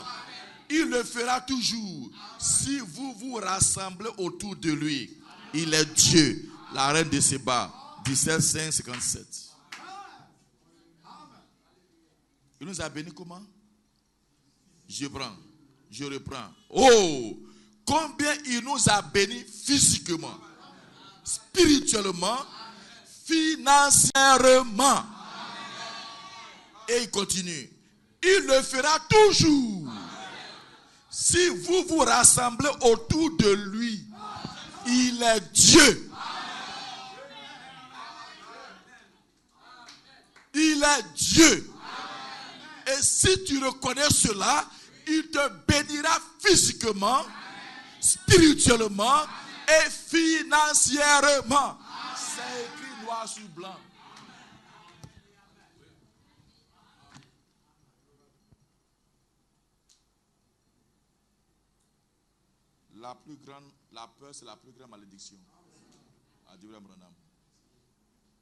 Il le fera toujours si vous vous rassemblez autour de lui. Il est Dieu, la reine de Séba. 17:5-57. Il nous a bénis comment? Je reprends. Oh, combien il nous a bénis physiquement, spirituellement, financièrement. Et il continue. Il le fera toujours si vous vous rassemblez autour de lui. Il est Dieu. Il est Dieu. Et si tu reconnais cela, il te bénira physiquement, spirituellement et financièrement. C'est écrit noir sur blanc. La peur, c'est la plus grande malédiction. A dit William Branham.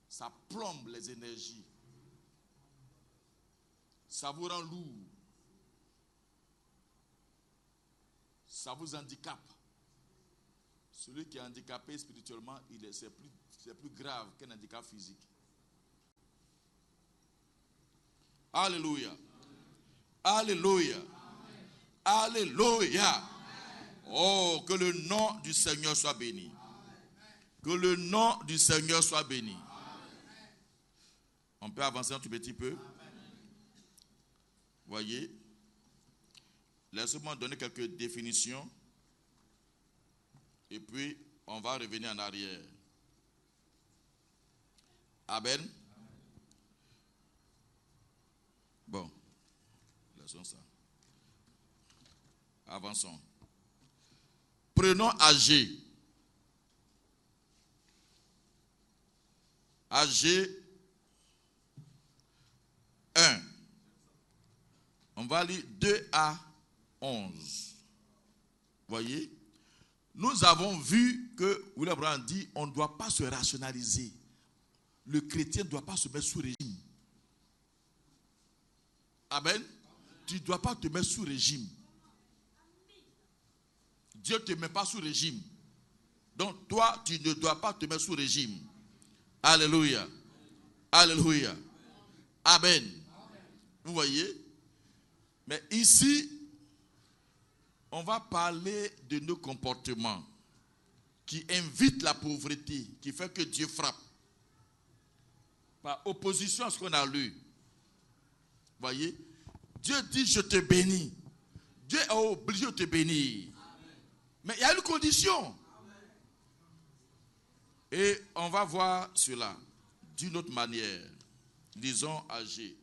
Ça plombe les énergies. Ça vous rend lourd. Ça vous handicape. Celui qui est handicapé spirituellement, c'est plus grave qu'un handicap physique. Alléluia. Alléluia. Alléluia. Oh, que le nom du Seigneur soit béni. Que le nom du Seigneur soit béni. On peut avancer un tout petit peu. Voyez. Laissez-moi donner quelques définitions. Et puis, on va revenir en arrière. Amen. Bon. Laissons ça. Avançons. Prenons AG. AG 1. On va lire 2 à 11. Voyez? Nous avons vu que William Branham dit on ne doit pas se rationaliser. Le chrétien ne doit pas se mettre sous régime. Amen. Tu ne dois pas te mettre sous régime. Dieu ne te met pas sous régime. Donc toi, tu ne dois pas te mettre sous régime. Alléluia. Alléluia. Amen. Vous voyez? Mais ici, on va parler de nos comportements qui invitent la pauvreté, qui fait que Dieu frappe. Par opposition à ce qu'on a lu. Voyez? Dieu dit, je te bénis. Dieu est obligé de te bénir. Mais il y a une condition. Et on va voir cela d'une autre manière. Lisons AG.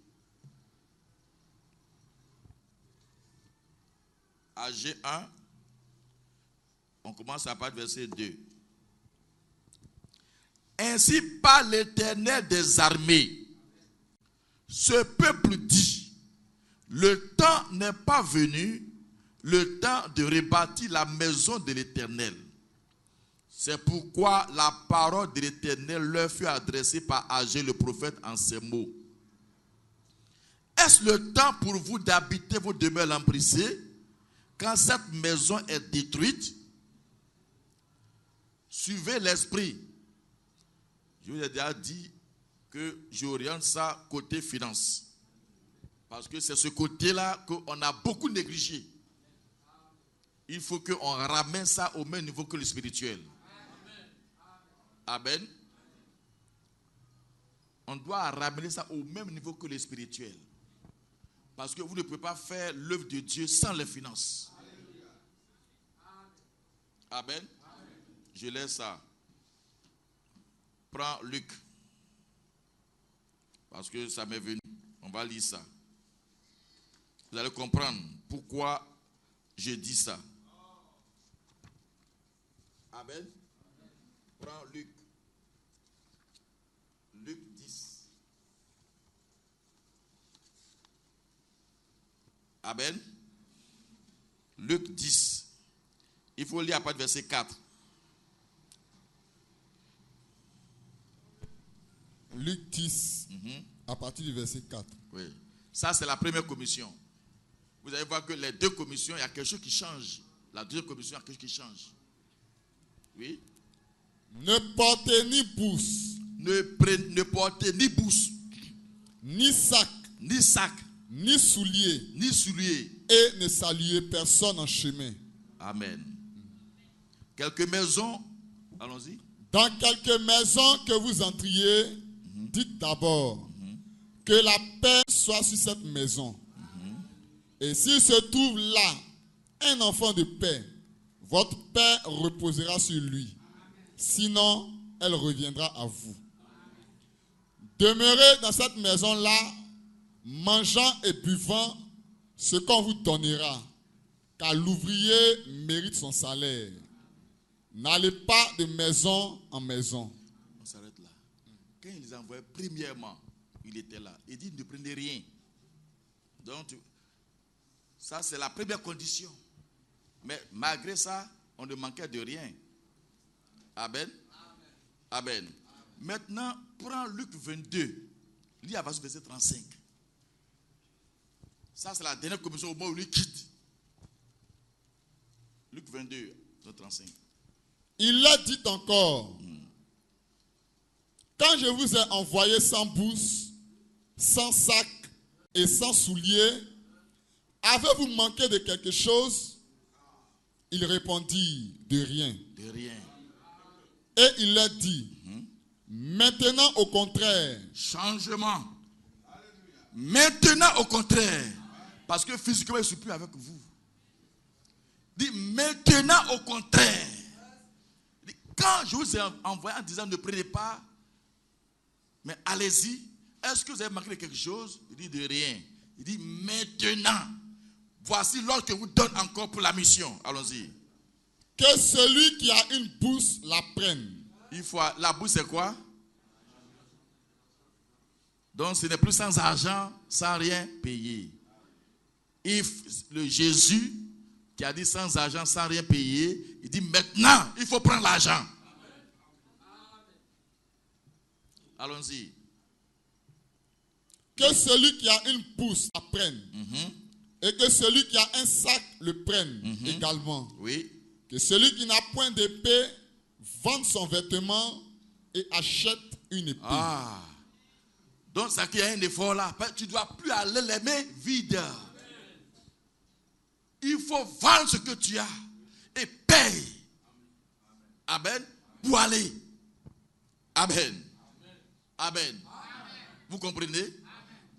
AG 1. On commence à partir du verset 2. Ainsi par l'Éternel des armées, ce peuple dit, le temps n'est pas venu, le temps de rebâtir la maison de l'Éternel. C'est pourquoi la parole de l'Éternel leur fut adressée par Agé le prophète en ces mots. Est-ce le temps pour vous d'habiter vos demeures lambrissées quand cette maison est détruite? Suivez l'esprit. Je vous ai déjà dit que j'oriente ça côté finance. Parce que c'est ce côté-là qu'on a beaucoup négligé. Il faut qu'on ramène ça au même niveau que le spirituel. Amen. On doit ramener ça au même niveau que le spirituel. Parce que vous ne pouvez pas faire l'œuvre de Dieu sans les finances. Amen. Je laisse ça. Prends Luc. Parce que ça m'est venu. On va lire ça. Vous allez comprendre pourquoi je dis ça. Amen. Prends Luc. Luc 10. Amen. Luc 10. Il faut lire à partir du verset 4. Luc 10, à partir du verset 4. Oui. Ça, c'est la première commission. Vous allez voir que les deux commissions, il y a quelque chose qui change. La deuxième commission, il y a quelque chose qui change. Oui. Ne portez ni bourse, Ne portez ni bourse, ni sac, ni souliers, et ne saluez personne en chemin. Amen. Quelques maisons, allons-y. Dans quelques maisons que vous entriez, dites d'abord que la paix soit sur cette maison. Et s'il se trouve là un enfant de paix, votre paix reposera sur lui. Sinon, elle reviendra à vous. Demeurez dans cette maison-là, mangeant et buvant ce qu'on vous donnera, car l'ouvrier mérite son salaire. N'allez pas de maison en maison. On s'arrête là. Quand il les envoyait, premièrement, il était là. Il dit, ne prenez rien. Donc, ça, c'est la première condition. Mais malgré ça, on ne manquait de rien. Amen. Amen. Maintenant, prends Luc 22. Lis à partir du verset 35. Ça, c'est la dernière commission au moment où il quitte. Luc 22, 35. Il leur dit encore, quand je vous ai envoyé sans bourse, sans sac et sans souliers, avez-vous manqué de quelque chose? Il répondit, de rien. De rien. Et il leur dit, maintenant au contraire. Changement. Maintenant au contraire. Parce que physiquement, je ne suis plus avec vous. Dit maintenant au contraire. Dit, quand je vous ai envoyé en disant ne prenez pas, mais allez-y, est-ce que vous avez manqué de quelque chose? Il dit de rien. Il dit maintenant, voici l'ordre que je vous donne encore pour la mission. Allons-y. Que celui qui a une bourse la prenne. La bourse, c'est quoi? Donc, ce n'est plus sans argent, sans rien payer. Le Jésus qui a dit sans argent, sans rien payer, il dit maintenant, il faut prendre l'argent. Allons-y. Que celui qui a une bourse la prenne. Et que celui qui a un sac le prenne également. Oui. Que celui qui n'a point d'épée vende son vêtement et achète une épée. Ah. Donc, ça qui a un effort là, tu ne dois plus aller les mains vides. Il faut vendre ce que tu as et paye. Amen. Pour aller. Amen. Amen. Vous comprenez?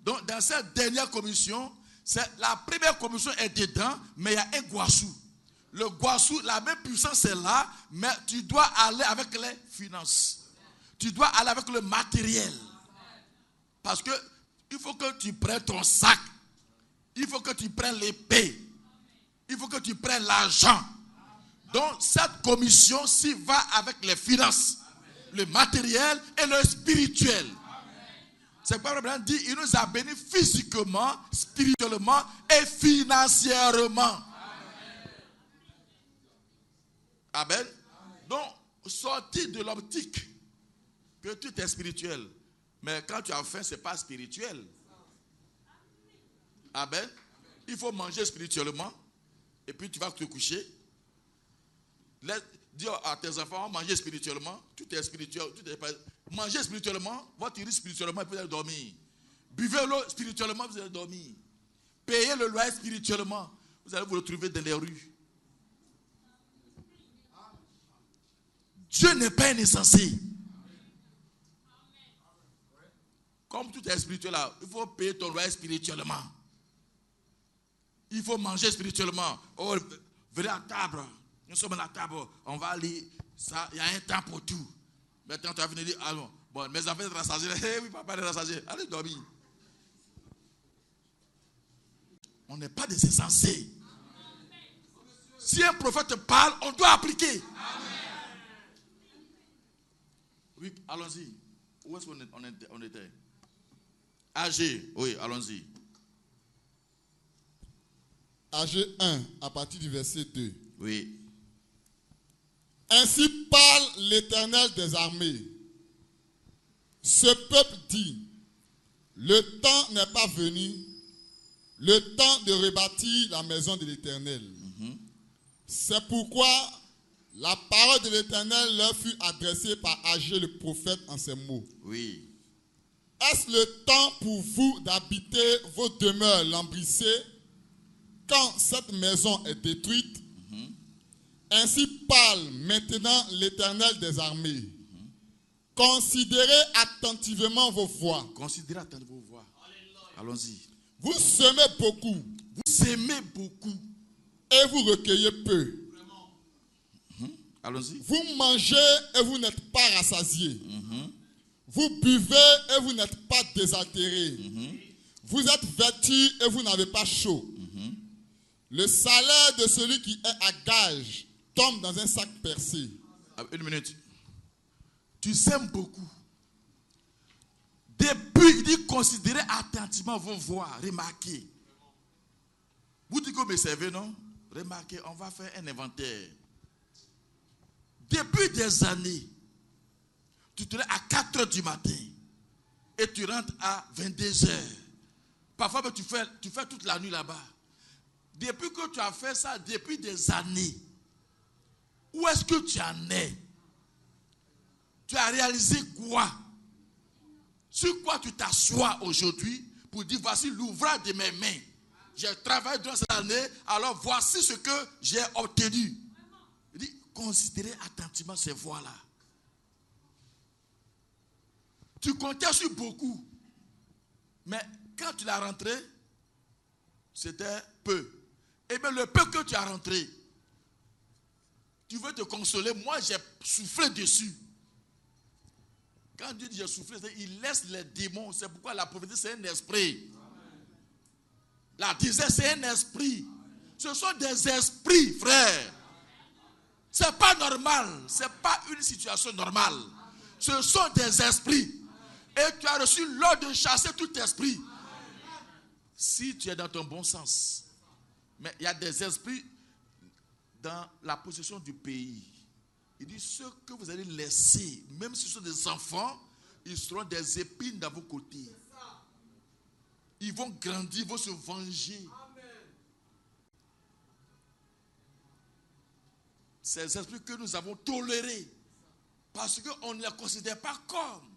Donc, dans cette dernière commission, la première commission est dedans, mais il y a un guassou. Le guassou, la même puissance est là, mais tu dois aller avec les finances. Tu dois aller avec le matériel. Parce que il faut que tu prennes ton sac. Il faut que tu prennes l'épée. Il faut que tu prennes l'argent. Donc, cette commission-ci va avec les finances, le matériel et le spirituel. C'est quoi le problème? Dit, il nous a bénis physiquement, spirituellement et financièrement. Amen. Donc, sortir de l'optique que tout est spirituel. Mais quand tu as faim, ce n'est pas spirituel. Amen. Il faut manger spirituellement. Et puis tu vas te coucher. Dis à tes enfants, on va manger spirituellement. Tout est spirituel. Mangez spirituellement, votre riz spirituellement, et vous allez dormir. Buvez l'eau spirituellement, vous allez dormir. Payez le loyer spirituellement, vous allez vous retrouver dans les rues. Dieu n'est pas un insensé. Comme tout est spirituel là, il faut payer ton loyer spirituellement. Il faut manger spirituellement. Oh, venez à table. Nous sommes à la table. On va aller. Il y a un temps pour tout. Maintenant, tu vas venir dire, allons. Bon, mes enfants sont rassasiés. Eh oui, papa est rassasié. Allez dormir. On n'est pas des insensés. Si un prophète parle, on doit appliquer. Oui, allons-y. Où est-ce qu'on était? AG, oui, allons-y. AG 1, à partir du verset 2. Oui. Ainsi parle l'Éternel des armées. Ce peuple dit, le temps n'est pas venu, le temps de rebâtir la maison de l'Éternel. C'est pourquoi la parole de l'Éternel leur fut adressée par Agé le prophète en ces mots. Oui. Est-ce le temps pour vous d'habiter vos demeures lambrissées quand cette maison est détruite? Ainsi parle maintenant l'Éternel des armées. Considérez attentivement vos voies. Considérez attentivement vos voies. Allons-y. Vous semez beaucoup. Vous semez beaucoup. Et vous recueillez peu. Allons-y. Vous mangez et vous n'êtes pas rassasiés. Vous buvez et vous n'êtes pas désaltérés. Vous êtes vêtus et vous n'avez pas chaud. Le salaire de celui qui est à gage tombe dans un sac percé. Une minute. Tu sèmes beaucoup. Depuis, il dit considérez attentivement vos voies. Remarquez. Vous dites que vous me servez, non? Remarquez, on va faire un inventaire. Depuis des années, tu te lèves à 4 heures du matin et tu rentres à 22 heures. Parfois, tu fais toute la nuit là-bas. Depuis que tu as fait ça, depuis des années, où est-ce que tu en es? Tu as réalisé quoi? Sur quoi tu t'assois aujourd'hui pour dire voici l'ouvrage de mes mains. J'ai travaillé durant cette année, alors voici ce que j'ai obtenu. Il dit, considérez attentivement ces voies-là. Tu comptais sur beaucoup. Mais quand tu l'as rentré, c'était peu. Et bien le peu que tu as rentré, tu veux te consoler. Moi, j'ai soufflé dessus. Quand Dieu dit j'ai soufflé, il laisse les démons. C'est pourquoi la prophétie, c'est un esprit. La disette, c'est un esprit. Ce sont des esprits, frères. normal. Ce n'est pas une situation normale. Ce sont des esprits. Et tu as reçu l'ordre de chasser tout esprit. Si tu es dans ton bon sens. Mais il y a des esprits dans la possession du pays. Il dit, ceux que vous allez laisser, même si ce sont des enfants, ils seront des épines dans vos côtés. Ils vont grandir, ils vont se venger. Ces esprits que nous avons tolérés, parce qu'on ne les considère pas comme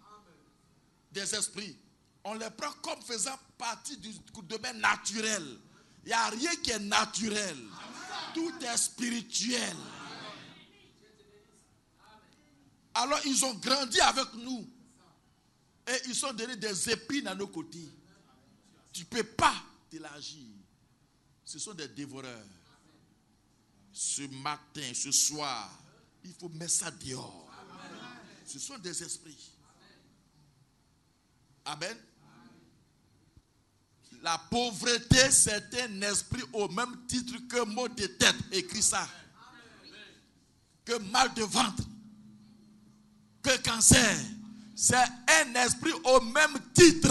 des esprits. On les prend comme faisant partie du domaine naturel. Il n'y a rien qui est naturel. Tout est spirituel. Alors ils ont grandi avec nous. Et ils sont donnés des épines à nos côtés. Tu ne peux pas t'élargir. Ce sont des dévoreurs. Ce matin, ce soir, il faut mettre ça dehors. Ce sont des esprits. Amen. La pauvreté, c'est un esprit au même titre que maux de tête. Écris ça. Que mal de ventre. Que cancer. C'est un esprit au même titre.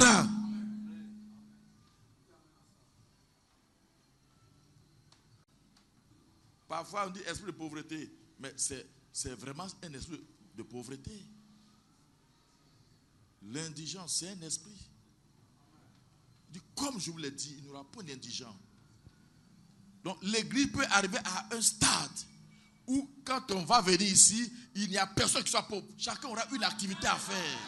Parfois on dit esprit de pauvreté. Mais c'est vraiment un esprit de pauvreté. L'indigence, c'est un esprit. Comme je vous l'ai dit, il n'y aura pas d'indigent. Donc l'église peut arriver à un stade où quand on va venir ici, il n'y a personne qui soit pauvre. Chacun aura une activité à faire.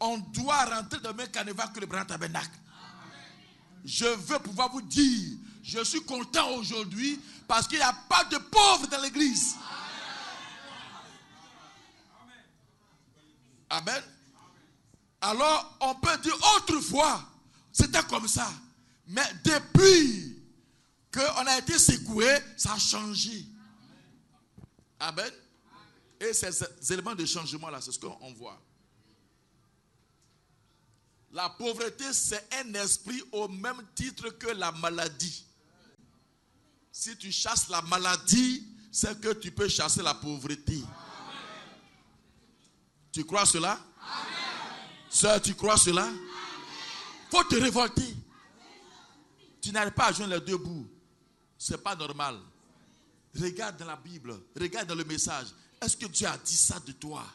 On doit rentrer dans le même carnaval que le Grand Tabernacle. Je veux pouvoir vous dire, je suis content aujourd'hui parce qu'il n'y a pas de pauvres dans l'église. Amen. Alors, on peut dire autrefois, c'était comme ça. Mais depuis qu'on a été secoué, ça a changé. Amen. Et ces éléments de changement-là, c'est ce qu'on voit. La pauvreté, c'est un esprit au même titre que la maladie. Si tu chasses la maladie, c'est que tu peux chasser la pauvreté. Amen. Tu crois cela? Amen. Sœur, tu crois cela? Il faut te révolter. Tu n'arrives pas à joindre les deux bouts. Ce n'est pas normal. Regarde dans la Bible. Regarde dans le message. Est-ce que Dieu a dit ça de toi?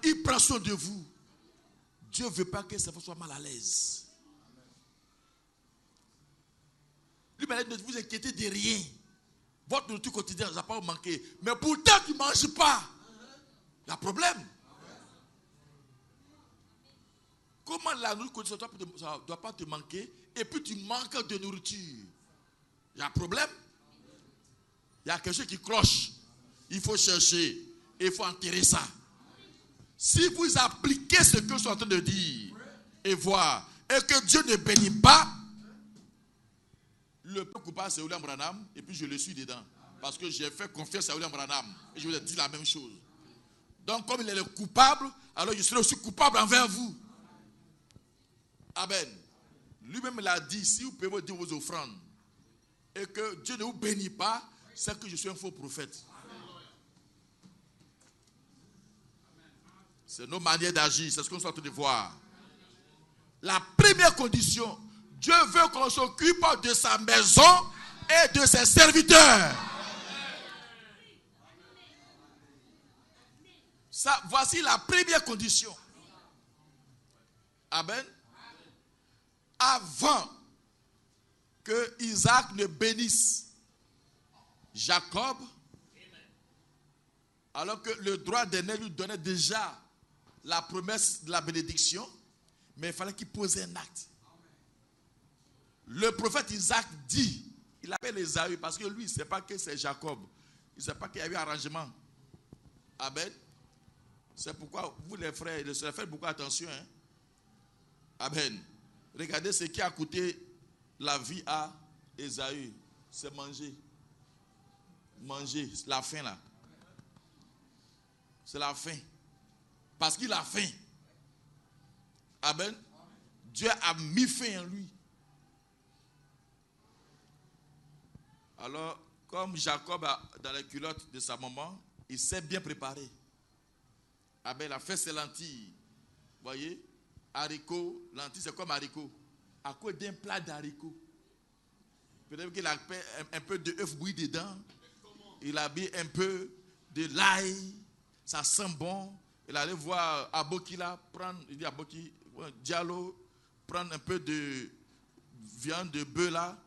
Il prend soin de vous. Dieu ne veut pas que ça soit mal à l'aise. Lui, ne vous inquiétez de rien. Votre nourriture quotidienne ne va pas vous manquer. Mais pourtant, tu ne manges pas. Il y a un problème. Comment la nourriture ne doit pas te manquer et puis tu manques de nourriture? Il y a un problème. Il y a quelque chose qui cloche. Il faut chercher. Il faut enterrer ça. Si vous appliquez ce que je suis en train de dire et voir, et que Dieu ne bénit pas, le peu coupable c'est William Branham, et puis je le suis dedans. Parce que j'ai fait confiance à William Branham, et je vous ai dit la même chose. Donc comme il est le coupable, alors je serai aussi coupable envers vous. Amen. Lui-même l'a dit, si vous pouvez dire vos offrandes, et que Dieu ne vous bénit pas, c'est que je suis un faux prophète. C'est nos manières d'agir, c'est ce qu'on est en train de voir. La première condition, Dieu veut qu'on s'occupe de sa maison et de ses serviteurs. Ça, voici la première condition. Amen. Avant que Isaac ne bénisse Jacob, alors que le droit d'aîné lui donnait déjà la promesse de la bénédiction, mais il fallait qu'il pose un acte. Le prophète Isaac dit, il appelle Esaü parce que lui, il ne sait pas que c'est Jacob. Il ne sait pas qu'il y a eu un arrangement. Amen. C'est pourquoi vous les frères et les sœurs, faites beaucoup attention. Hein? Amen. Regardez ce qui a coûté la vie à Esaü. C'est manger. Manger, la faim là. C'est la faim. Parce qu'il a faim. Amen. Dieu a mis fin en lui. Alors, Comme Jacob dans les culottes de sa maman, il s'est bien préparé. Abel a fait ses lentilles. Vous voyez, haricots, lentilles, c'est comme haricots. À cause d'un plat d'haricots. Peut-être qu'il a fait un peu d'œuf bouilli dedans. Il a mis un peu de l'ail. Ça sent bon. Il allait voir Aboki là, prendre, il dit Aboki, Diallo, prendre un peu de viande de bœuf là,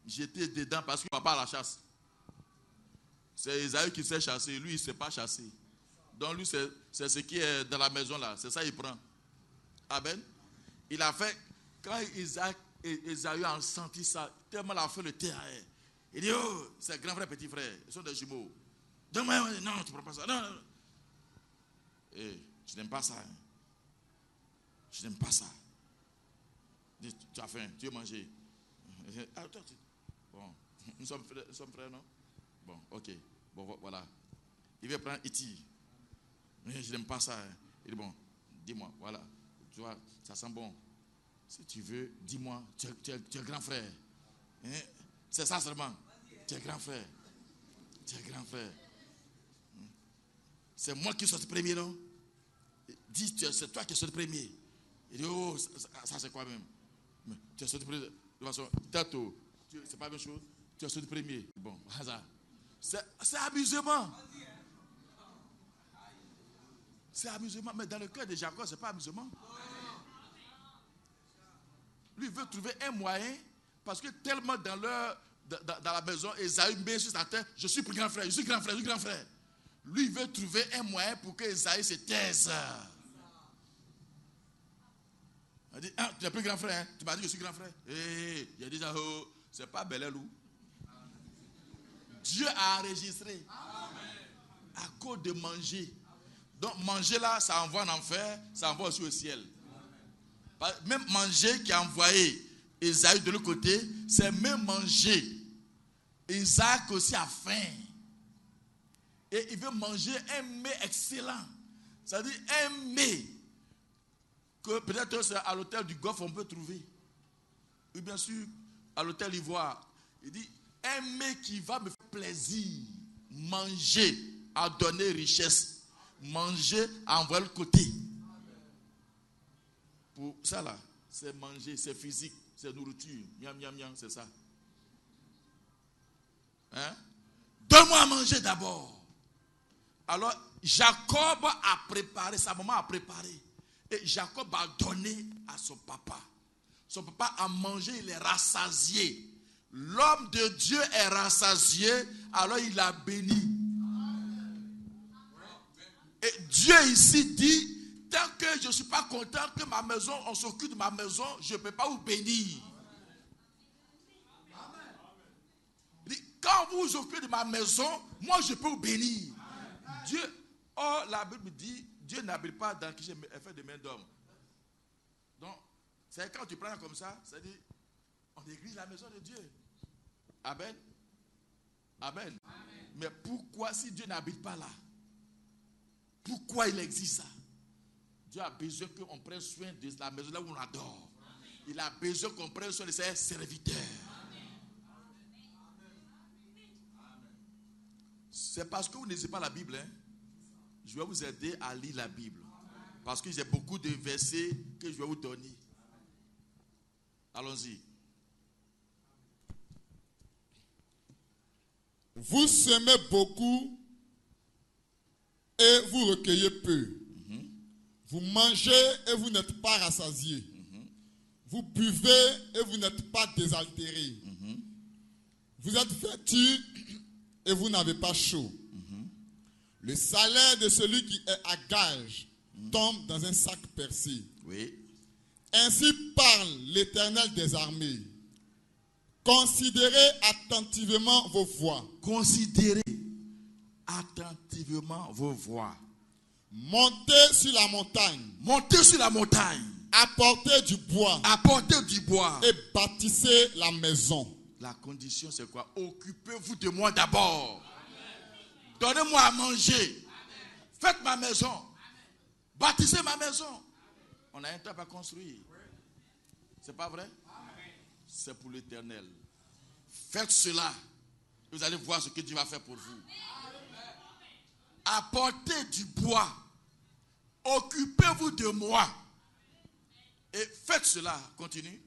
jeter dedans parce que papa a la chasse. C'est Isaïe qui sait chasser, lui il ne sait pas chasser. Donc lui c'est ce qui est dans la maison là, c'est ça qu'il prend. Amen. Il a fait, quand Isaïe a senti ça, tellement il a fait le terrain. Il dit, oh, c'est grand frère, petit frère, ils sont des jumeaux. Donne-moi, non, tu ne prends pas ça, non. Eh, je n'aime pas ça. Hein. Je n'aime pas ça. Dis, tu as faim, tu veux manger. Bon, nous sommes frères, non? Bon, ok. Bon, voilà. Il veut prendre Iti. Je n'aime pas ça. Hein. Il dit, bon, dis-moi, voilà. Tu vois, ça sent bon. Si tu veux, dis-moi, tu es grand frère. Hein? C'est ça seulement. Tu es grand frère. Tu es grand frère. C'est moi qui suis le premier, non? Dis, c'est toi qui es le premier. Il dit, oh, ça c'est quoi même? Mais tu es sorti premier. De toute façon, Tato, c'est pas la même chose. Tu es sorti premier. Bon, hasard. C'est amusement. C'est amusement. Mais dans le cœur de Jacob, ce n'est pas amusement. Lui, il veut trouver un moyen. Parce que tellement dans la maison, Esaü met sur sa tête, je suis plus grand frère, je suis grand frère, je suis grand frère. Lui, il veut trouver un moyen pour que Esaü se taise. Il dit, ah, tu n'es plus grand frère, hein? Tu m'as dit que je suis grand frère. Hey, il a dit, oh, c'est pas Belelou. Dieu a enregistré. À cause de manger. Donc manger là, ça envoie en enfer, ça envoie aussi au ciel. Même manger qui a envoyé Esaü de l'autre côté, c'est même manger. Isaac aussi a faim. Et il veut manger un mets excellent. C'est-à-dire un mets que peut-être à l'hôtel du Golfe on peut trouver. Et bien sûr, à l'hôtel Ivoire. Il dit, un mets qui va me faire plaisir. Manger à donner richesse. Manger à envoyer le côté. Pour ça là, c'est manger, c'est physique, c'est nourriture. Miam, miam, miam, c'est ça. Hein? Donne-moi à manger d'abord. Alors, Jacob a préparé, sa maman a préparé. Et Jacob a donné à son papa. Son papa a mangé, il est rassasié. L'homme de Dieu est rassasié, alors il a béni. Et Dieu ici dit, tant que je ne suis pas content que ma maison, on s'occupe de ma maison, je ne peux pas vous bénir. Il dit, quand vous vous occupez de ma maison, moi je peux vous bénir. Dieu, oh la Bible dit, Dieu n'habite pas dans qui j'ai fait de main d'homme. Donc, c'est quand tu prends comme ça, c'est-à-dire, on néglige la maison de Dieu. Amen. Amen. Amen. Mais pourquoi si Dieu n'habite pas là? Pourquoi il existe ça? Dieu a besoin qu'on prenne soin de la maison là où on adore. Il a besoin qu'on prenne soin de ses serviteurs. C'est parce que vous ne lisez pas la Bible. Hein? Je vais vous aider à lire la Bible. Parce que j'ai beaucoup de versets que je vais vous donner. Allons-y. Vous semez beaucoup et vous recueillez peu. Vous mangez et vous n'êtes pas rassasiés. Vous buvez et vous n'êtes pas désaltérés. Vous êtes vêtus et vous n'avez pas chaud. Le salaire de celui qui est à gage tombe dans un sac percé. Oui. Ainsi parle l'Éternel des armées. Considérez attentivement vos voies. Considérez attentivement vos voies. Montez sur la montagne. Montez sur la montagne. Apportez du bois. Apportez du bois. Et bâtissez la maison. La condition c'est quoi? Occupez-vous de moi d'abord. Donnez-moi à manger. Amen. Faites ma maison. Amen. Bâtissez ma maison. On a un temps à construire. C'est pas vrai? C'est pour l'Éternel. Faites cela. Vous allez voir ce que Dieu va faire pour vous. Apportez du bois. Occupez-vous de moi. Et faites cela. Continue.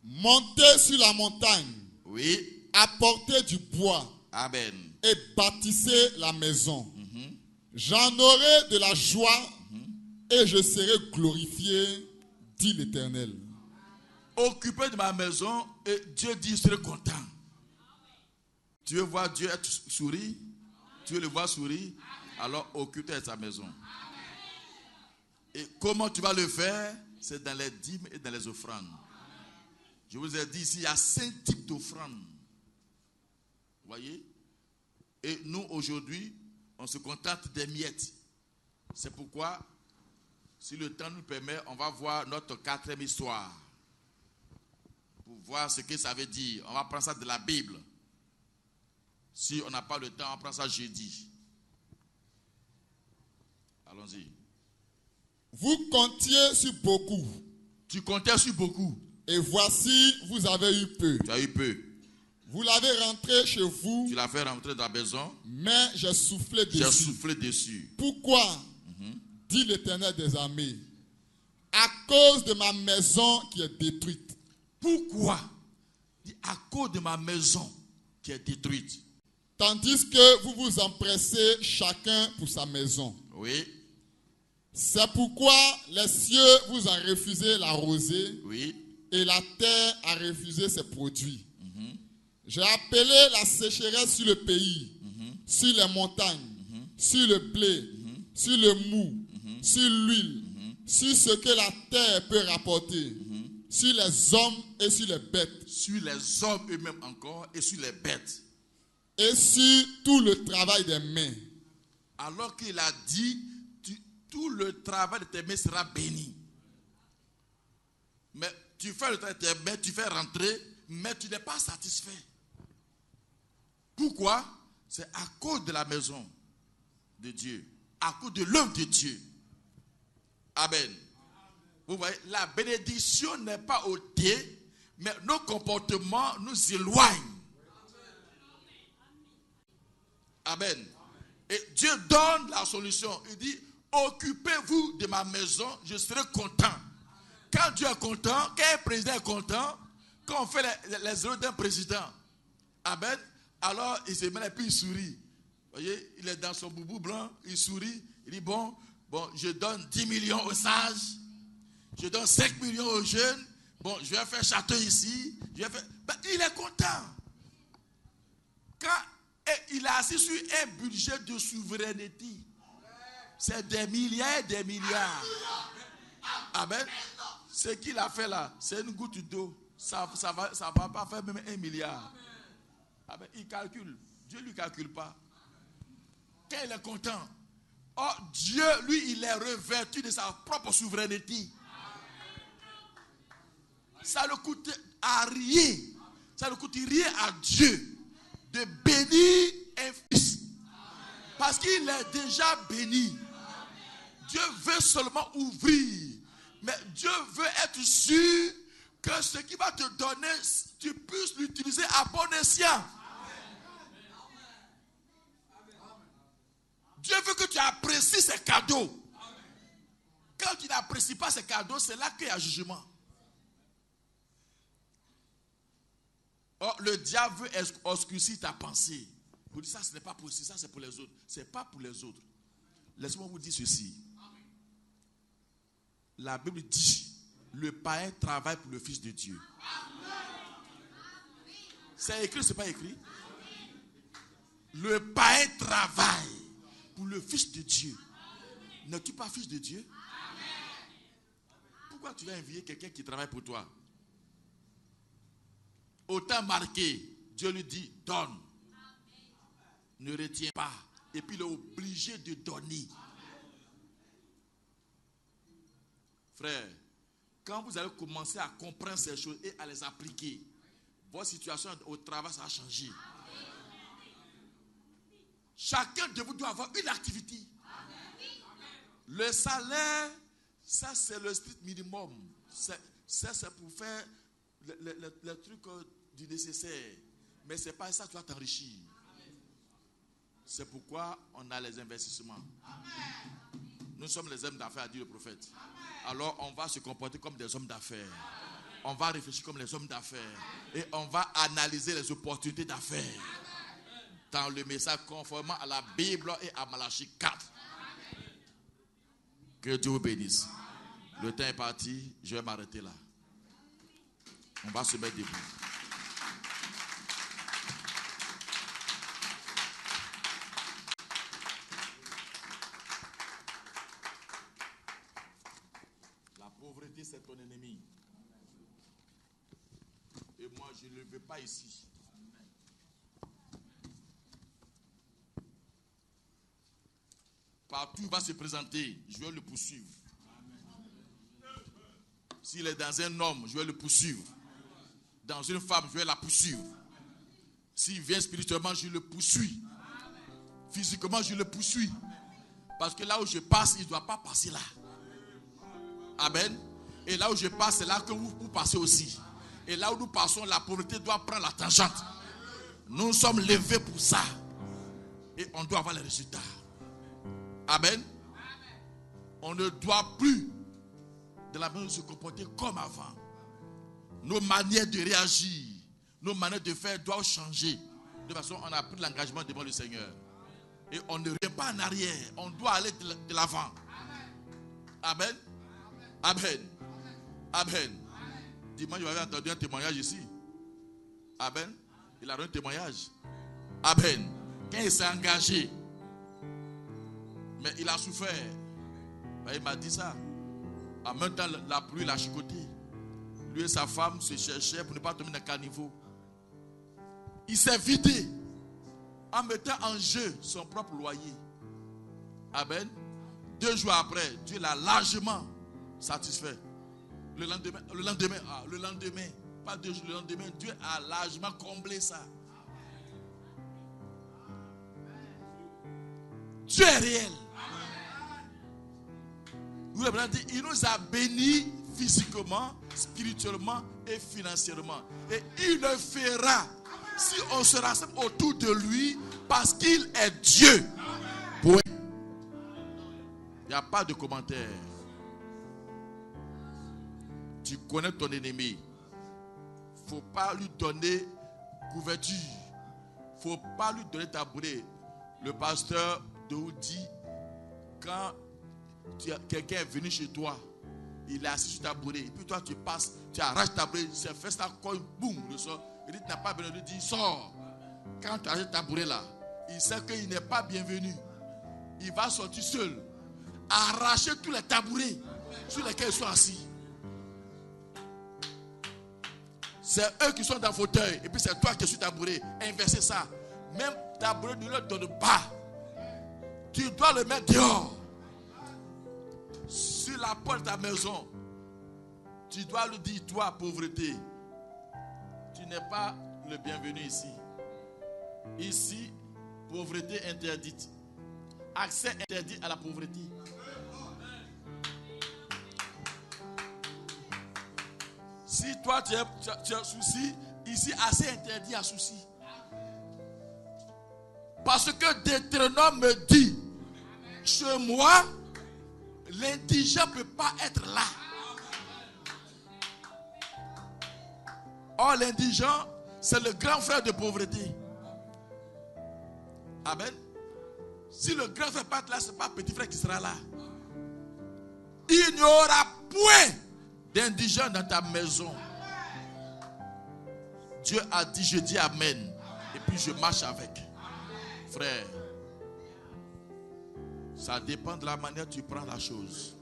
Montez sur la montagne. Oui. Apportez du bois. Amen. Et bâtissez la maison. J'en aurai de la joie et je serai glorifié, dit l'Éternel. Occupez de ma maison et Dieu dit, je serai content. Tu veux voir Dieu être sourire? Tu veux le voir sourire? Alors occupe-toi de sa maison. Et comment tu vas le faire? C'est dans les dîmes et dans les offrandes. Je vous ai dit ici, il y a 5 types d'offrandes. Vous voyez? Et nous, aujourd'hui, on se contente des miettes. C'est pourquoi, si le temps nous permet, on va voir notre 4e histoire. Pour voir ce que ça veut dire. On va prendre ça de la Bible. Si on n'a pas le temps, on prend ça jeudi. Allons-y. Vous comptiez sur beaucoup. Tu comptais sur beaucoup. Et voici, vous avez eu peu. Tu as eu peu. Vous l'avez rentré chez vous. Tu l'as fait rentrer dans la maison. Mais j'ai soufflé dessus. J'ai soufflé dessus. Pourquoi? Dit l'Éternel des armées. À cause de ma maison qui est détruite. Pourquoi? À cause de ma maison qui est détruite. Tandis que vous vous empressez chacun pour sa maison. Oui. C'est pourquoi les cieux vous ont refusé la rosée. Oui. Et la terre a refusé ses produits. J'ai appelé la sécheresse sur le pays, sur les montagnes, sur le blé, sur le mou, sur l'huile, sur ce que la terre peut rapporter, sur les hommes et sur les bêtes. Sur les hommes eux-mêmes encore et sur les bêtes. Et sur tout le travail des mains. Alors qu'il a dit, tout le travail de tes mains sera béni. Mais tu fais le travail de tes mains, tu fais rentrer, mais tu n'es pas satisfait. Pourquoi? C'est à cause de la maison de Dieu, à cause de l'œuvre de Dieu. Amen. Vous voyez, la bénédiction n'est pas ôtée, mais nos comportements nous éloignent. Amen. Et Dieu donne la solution. Il dit, occupez-vous de ma maison, je serai content. Quand Dieu est content, quand un président est content, quand on fait les œuvres d'un président, amen, alors il se met et puis il sourit. Vous voyez, il est dans son boubou blanc, il sourit, il dit bon, je donne 10 millions aux sages, je donne 5 millions aux jeunes, bon, je vais faire château ici, il est content. Quand il a assis sur un budget de souveraineté, c'est des milliards et des milliards. Amen. Ce qu'il a fait là, c'est une goutte d'eau. Ça va pas faire même 1 milliard. Amen. Il calcule. Dieu ne lui calcule pas. Quand il est content, oh, Dieu, lui, il est revêtu de sa propre souveraineté. Ça ne coûte à rien. Ça ne coûte rien à Dieu de bénir un fils. Parce qu'il est déjà béni. Dieu veut seulement ouvrir. Mais Dieu veut être sûr que ce qu'il va te donner, tu puisses l'utiliser à bon escient. Dieu veut que tu apprécies ses cadeaux. Quand tu n'apprécies pas ses cadeaux, c'est là qu'il y a jugement. Or, le diable veut obscurcir ta pensée. Vous dites ça, ce n'est pas possible, ça c'est pour les autres. Ce n'est pas pour les autres. Laissez-moi vous dire ceci. La Bible dit, le païen travaille pour le Fils de Dieu. C'est écrit, ce n'est pas écrit? Le païen travaille pour le Fils de Dieu. N'es-tu pas fils de Dieu? Pourquoi tu vas envier quelqu'un qui travaille pour toi? Autant marqué, Dieu lui dit, donne. Ne retiens pas. Et puis il est obligé de donner. Frère, quand vous allez commencer à comprendre ces choses et à les appliquer, votre situation au travail, ça va changer. Chacun de vous doit avoir une activité. Le salaire, ça c'est le strict minimum. C'est pour faire les trucs du nécessaire. Mais ce n'est pas ça que tu vas t'enrichir. C'est pourquoi on a les investissements. Nous sommes les hommes d'affaires, a dit le prophète. Alors on va se comporter comme des hommes d'affaires. On va réfléchir comme les hommes d'affaires. Et on va analyser les opportunités d'affaires. Dans le message conformément à la Bible et à Malachie 4. Que Dieu vous bénisse. Le temps est parti, je vais m'arrêter là. On va se mettre debout. La pauvreté, c'est ton ennemi. Et moi, je ne le veux pas ici. Partout où il va se présenter, je vais le poursuivre. S'il est dans un homme, je vais le poursuivre. Dans une femme, je vais la poursuivre. S'il vient spirituellement, je le poursuis. Physiquement, je le poursuis. Parce que là où je passe, il ne doit pas passer là. Amen. Et là où je passe, c'est là que vous passez aussi. Et là où nous passons, la pauvreté doit prendre la tangente. Nous sommes levés pour ça. Et on doit avoir les résultats. Amen. On ne doit plus de la manière de se comporter comme avant. Nos manières de réagir, nos manières de faire doivent changer. De toute façon, on a pris l'engagement devant le Seigneur. Et on ne revient pas en arrière. On doit aller de l'avant. Amen. Amen. Amen. Dimanche, j'avais entendu un témoignage ici. Amen. Il a rendu un témoignage. Amen. Quand il s'est engagé, mais il a souffert. Il m'a dit ça. En même temps, la pluie l'a chicoté. Lui et sa femme se cherchaient pour ne pas tomber dans le caniveau. Il s'est vidé en mettant en jeu son propre loyer. Amen. 2 jours après, Dieu l'a largement satisfait. Le lendemain, pas 2 jours, le lendemain, Dieu a largement comblé ça. Dieu est réel. Il nous a bénis physiquement, spirituellement et financièrement. Et il le fera si on se rassemble autour de lui parce qu'il est Dieu. Il n'y a pas de commentaire. Tu connais ton ennemi. Il ne faut pas lui donner couverture. Il ne faut pas lui donner tabouret. Le pasteur nous dit, quand quelqu'un est venu chez toi, il est assis sur ta tabouret, et puis toi tu passes, tu arraches ta tabouret, tu fais ça, coin, boum, le sort. Il dit, tu n'as pas besoin de dire, sors. Quand tu arraches ta tabouret là, il sait qu'il n'est pas bienvenu. Il va sortir seul, arracher tous les tabourets sur lesquels ils sont assis. C'est eux qui sont dans le fauteuil, et puis c'est toi qui es sur ta tabouret. Inverser ça. Même tabouret ne le donne pas. Tu dois le mettre dehors. Sur la porte de ta maison. Tu dois lui dire, toi, pauvreté, tu n'es pas le bienvenu ici. Ici, pauvreté interdite. Accès interdit à la pauvreté. Si toi, tu as souci, ici, accès interdit à souci. Parce que Deutéronome me dit, chez moi, l'indigent ne peut pas être là. Or, l'indigent, c'est le grand frère de pauvreté. Amen. Si le grand frère n'est pas là, ce n'est pas petit frère qui sera là. Il n'y aura point d'indigent dans ta maison. Dieu a dit, je dis amen. Et puis je marche avec. Frère, ça dépend de la manière dont tu prends la chose.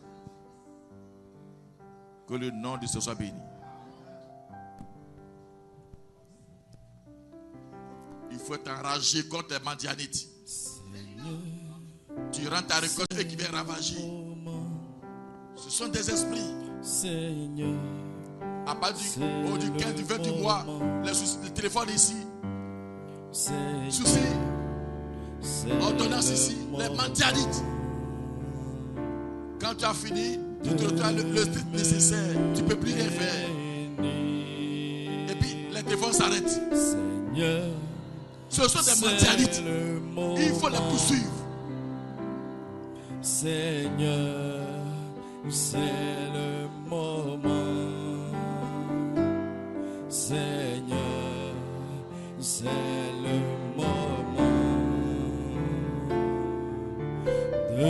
Que le nom de Dieu soit béni. Il faut t'enrager contre les mendianites. Tu rends ta récolte et qui vient ravager. Ce sont des esprits. Seigneur, à partir du 15, du 20 du mois, le téléphone ici, soucis, ordonnance ici, les mendianites. Quand tu as fini, tu te retrouves le strict nécessaire, tu ne peux plus rien faire. Et puis les téléphone s'arrête. Seigneur, Ce sont des mentalités. Il faut les poursuivre. Seigneur, c'est le moment. Seigneur, c'est le moment de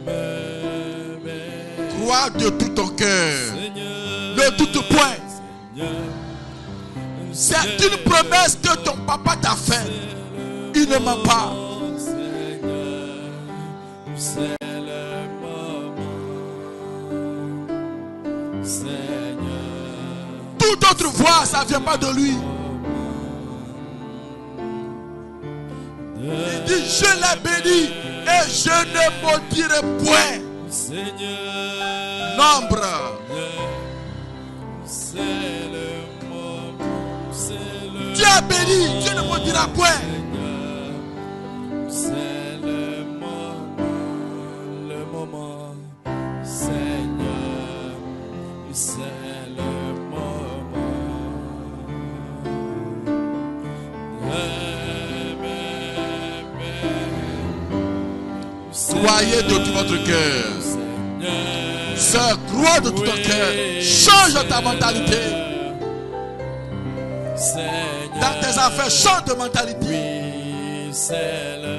m'aimer. Crois de tout ton cœur. Seigneur, Ne doute point. Seigneur, C'est une promesse que ton papa t'a faite. Il ne ment pas. Seigneur, c'est le moment. Seigneur, Toute autre voix, ça ne vient pas de lui. Il dit, je l'ai béni et je ne maudirai point. Seigneur, Nombre. c'est le moment. C'est le Dieu est béni, Dieu ne maudira point. Seigneur, c'est le moment, Seigneur, c'est le moment. Croyez de tout votre cœur. Sœur, crois de tout ton cœur. Change ta mentalité. Dans tes affaires, change de mentalité. Oui, c'est le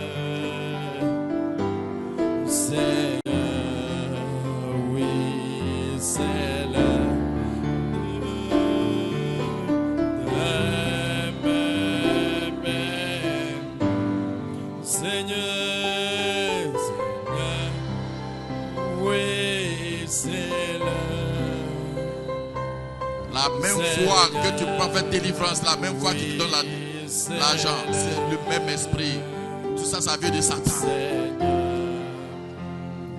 Seigneur. Oui, c'est le Seigneur, Seigneur. Oui, c'est le La même foi que tu peux faire délivrance, la même foi qui te donne l'argent, c'est le même esprit. Tout ça, ça vient de Satan.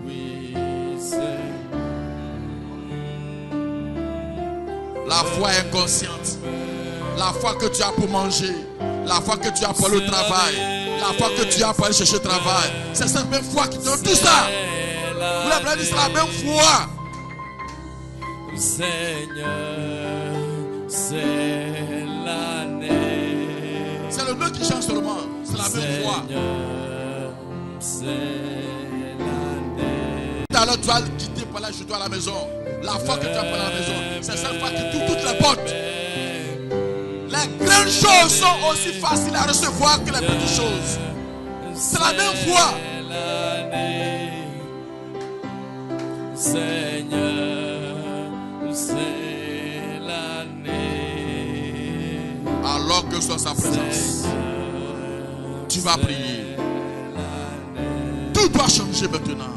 Oui, c'est La foi inconsciente, la foi que tu as pour manger, la foi que tu as pour aller au travail, la foi que tu as pour aller chercher le travail, c'est cette même foi qui te donne tout ça. Vous l'avez dit, c'est la même foi. Seigneur, c'est l'année. C'est le nom qui change seulement. C'est la même foi. Seigneur, c'est l'année. Tout à l'heure, tu vas quitter pour aller chez toi à la maison. La foi que tu as pour aller à la maison, c'est cette foi qui touche toutes les portes. Les grandes choses sont aussi faciles à recevoir que les petites choses. C'est la même foi. Seigneur, c'est l'année. Alors que soit sa présence, tu vas prier. Tout doit changer maintenant.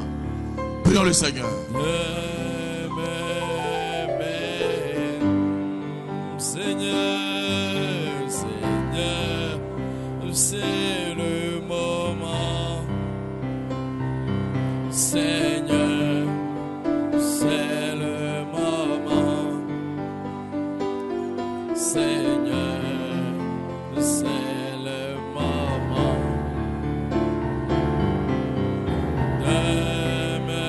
Prions le Seigneur. Seigneur, Seigneur, c'est le moment. Seigneur, c'est le moment. Seigneur, c'est le moment de me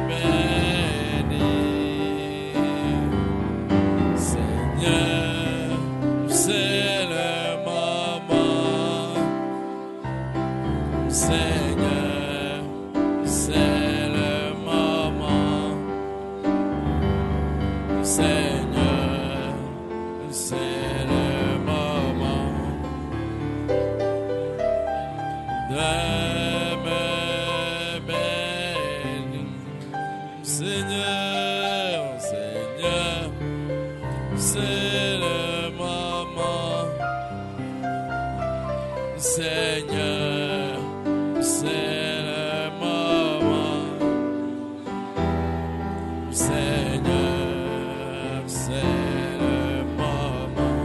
bénir. Seigneur, c'est le moment. Seigneur, c'est le moment. Seigneur, c'est le moment de me bénir. Seigneur, Seigneur, c'est le moment. Seigneur, c'est le moment. Seigneur, c'est le moment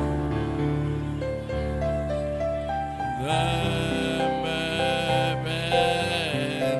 de me bénir.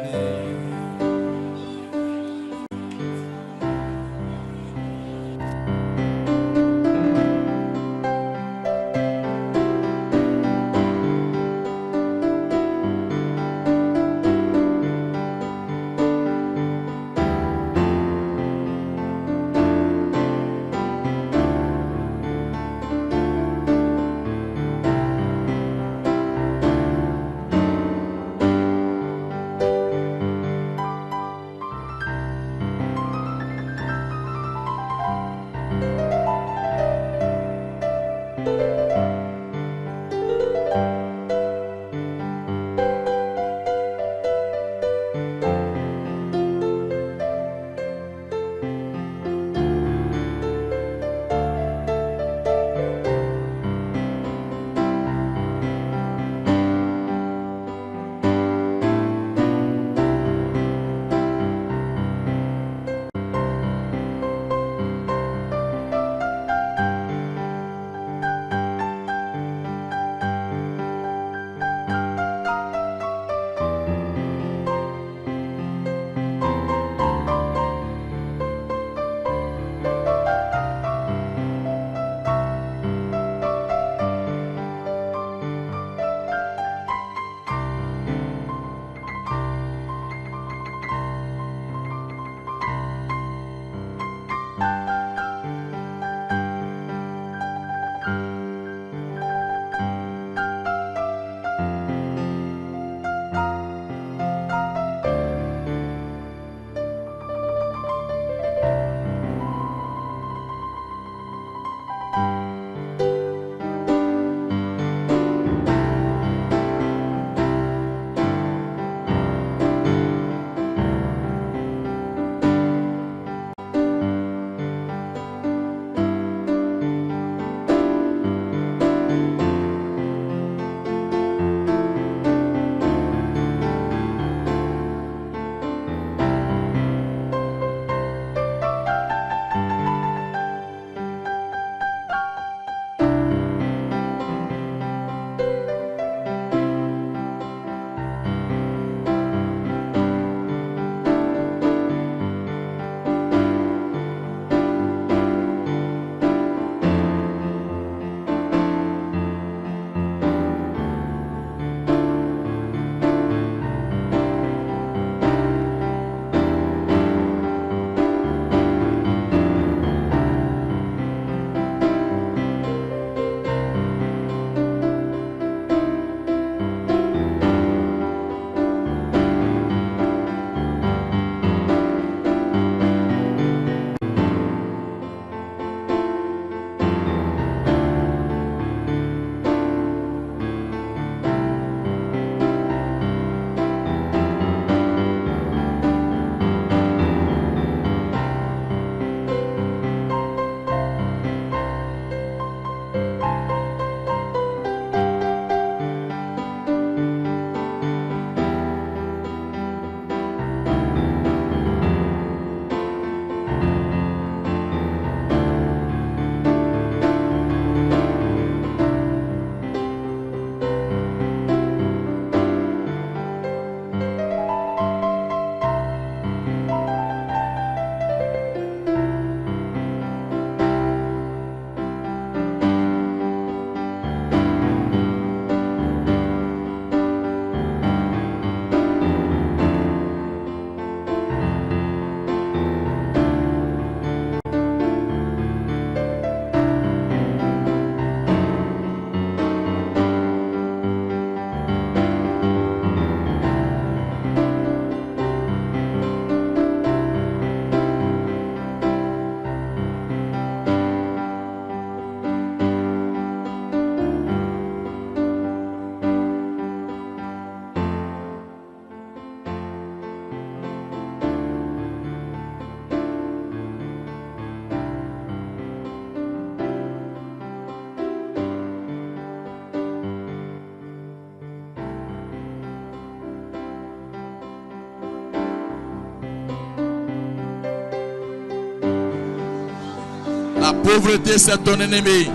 La pauvreté, c'est ton ennemi.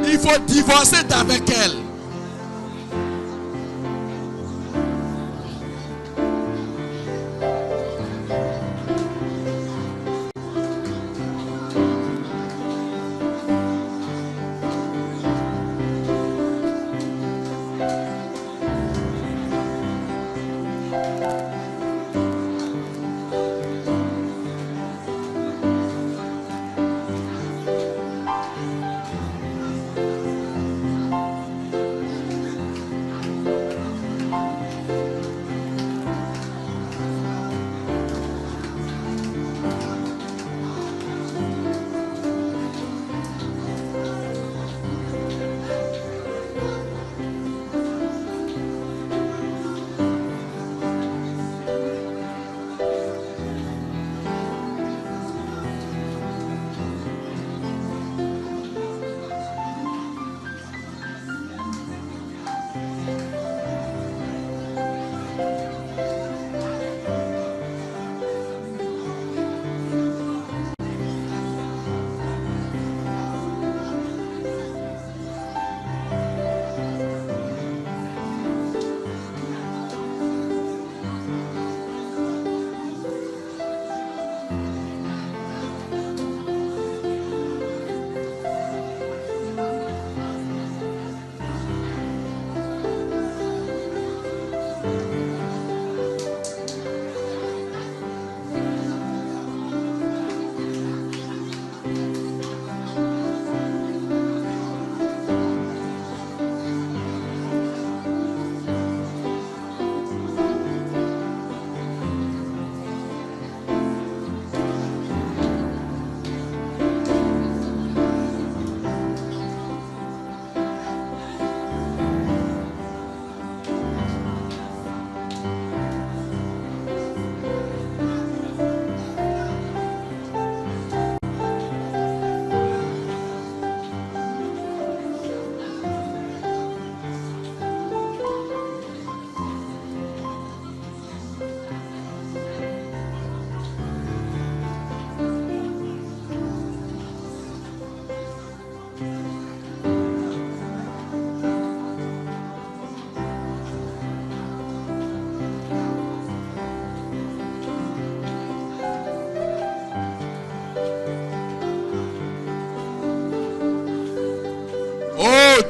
Il faut divorcer d'avec elle.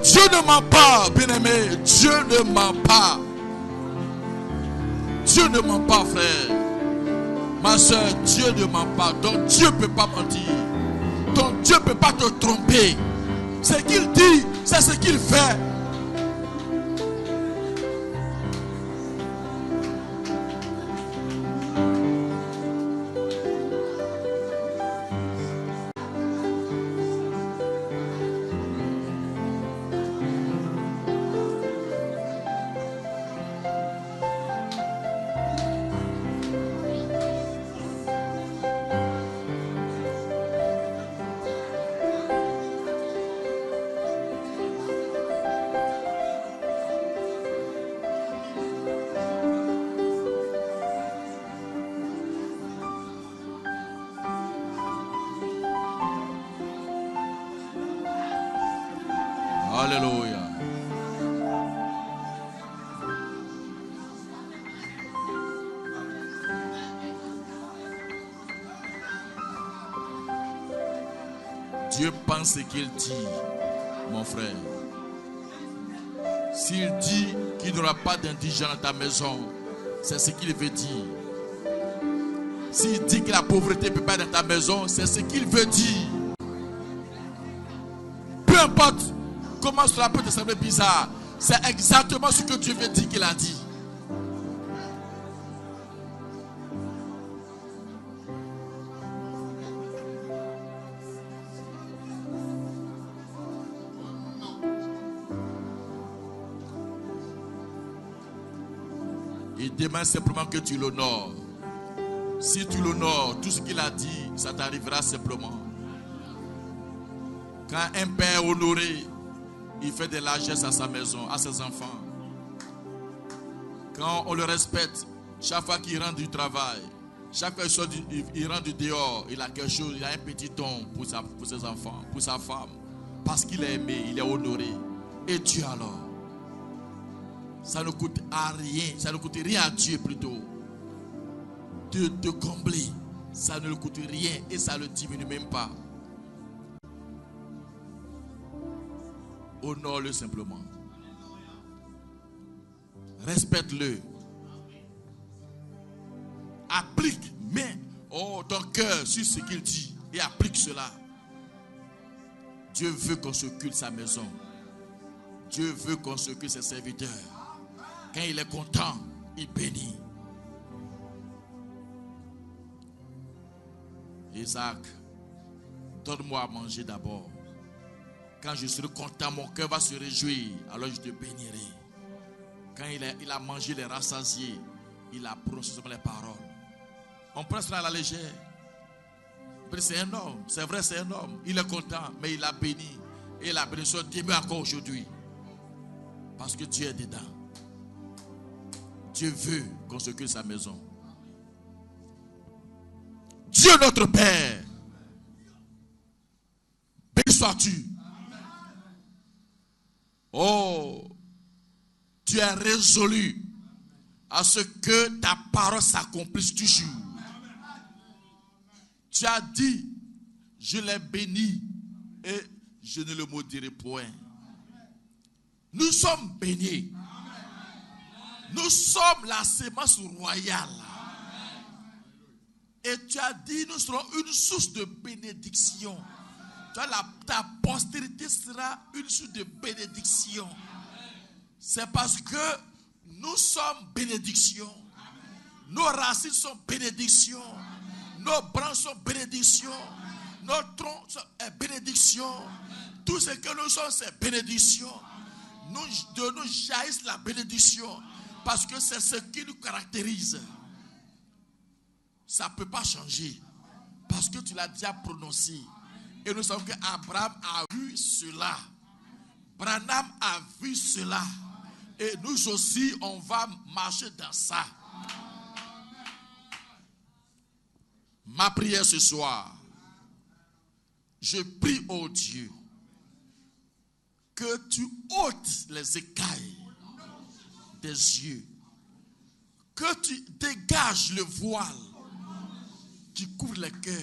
Dieu ne ment pas, bien-aimé. Dieu ne ment pas. Dieu ne ment pas, frère. Ma soeur, Dieu ne ment pas. Donc Dieu ne peut pas mentir. Donc Dieu ne peut pas te tromper. Ce qu'il dit, c'est ce qu'il fait. Alléluia. Dieu pense ce qu'il dit, mon frère. S'il dit qu'il n'y aura pas d'indigent dans ta maison, c'est ce qu'il veut dire. S'il dit que la pauvreté ne peut pas être dans ta maison, c'est ce qu'il veut dire. Peu importe comment cela peut te sembler bizarre, c'est exactement ce que Dieu veut dire qu'il a dit. Il demande simplement que tu l'honores. Si tu l'honores, tout ce qu'il a dit, ça t'arrivera simplement. Quand un père honoré, il fait de largesse à sa maison, à ses enfants. Quand on le respecte, chaque fois qu'il rentre du travail, Chaque fois il rentre du dehors, il a quelque chose, il a un petit don pour ses enfants, pour sa femme. Parce qu'il est aimé, il est honoré. Et Dieu alors, ça ne coûte à rien, ça ne coûte rien à Dieu plutôt. De te combler, ça ne lui coûte rien et ça ne le diminue même pas. Honore-le simplement. Respecte-le. Applique, mets ton cœur sur ce qu'il dit et applique cela. Dieu veut qu'on s'occupe sa maison. Dieu veut qu'on s'occupe ses serviteurs. Quand il est content, il bénit. Isaac, donne-moi à manger d'abord. Quand je serai content, mon cœur va se réjouir. Alors je te bénirai. Quand il a mangé les rassasiés, il a prononcé les paroles. On prend cela à la légère. C'est un homme, c'est vrai, c'est un homme. Il est content, mais il a béni. Et la bénédiction demeure encore aujourd'hui. Parce que Dieu est dedans. Dieu veut qu'on s'occupe de sa maison. Dieu notre Père, béni sois-tu. Oh, tu es résolu à ce que ta parole s'accomplisse toujours. Tu as dit, je l'ai béni et je ne le maudirai point. Nous sommes bénis. Nous sommes la sémence royale. Et tu as dit, nous serons une source de bénédiction. Ta postérité sera une source de bénédiction. C'est parce que nous sommes bénédiction. Nos racines sont bénédiction. Nos branches sont bénédiction. Nos troncs sont bénédiction. Tout ce que nous sommes, c'est bénédiction. De nous jaillisse la bénédiction. Parce que c'est ce qui nous caractérise. Ça ne peut pas changer. Parce que tu l'as déjà prononcé. Et nous savons qu'Abraham a vu cela. Branham a vu cela. Et nous aussi, on va marcher dans ça. Ma prière ce soir, je prie au Dieu que tu ôtes les écailles des yeux, que tu dégages le voile qui couvre les cœurs,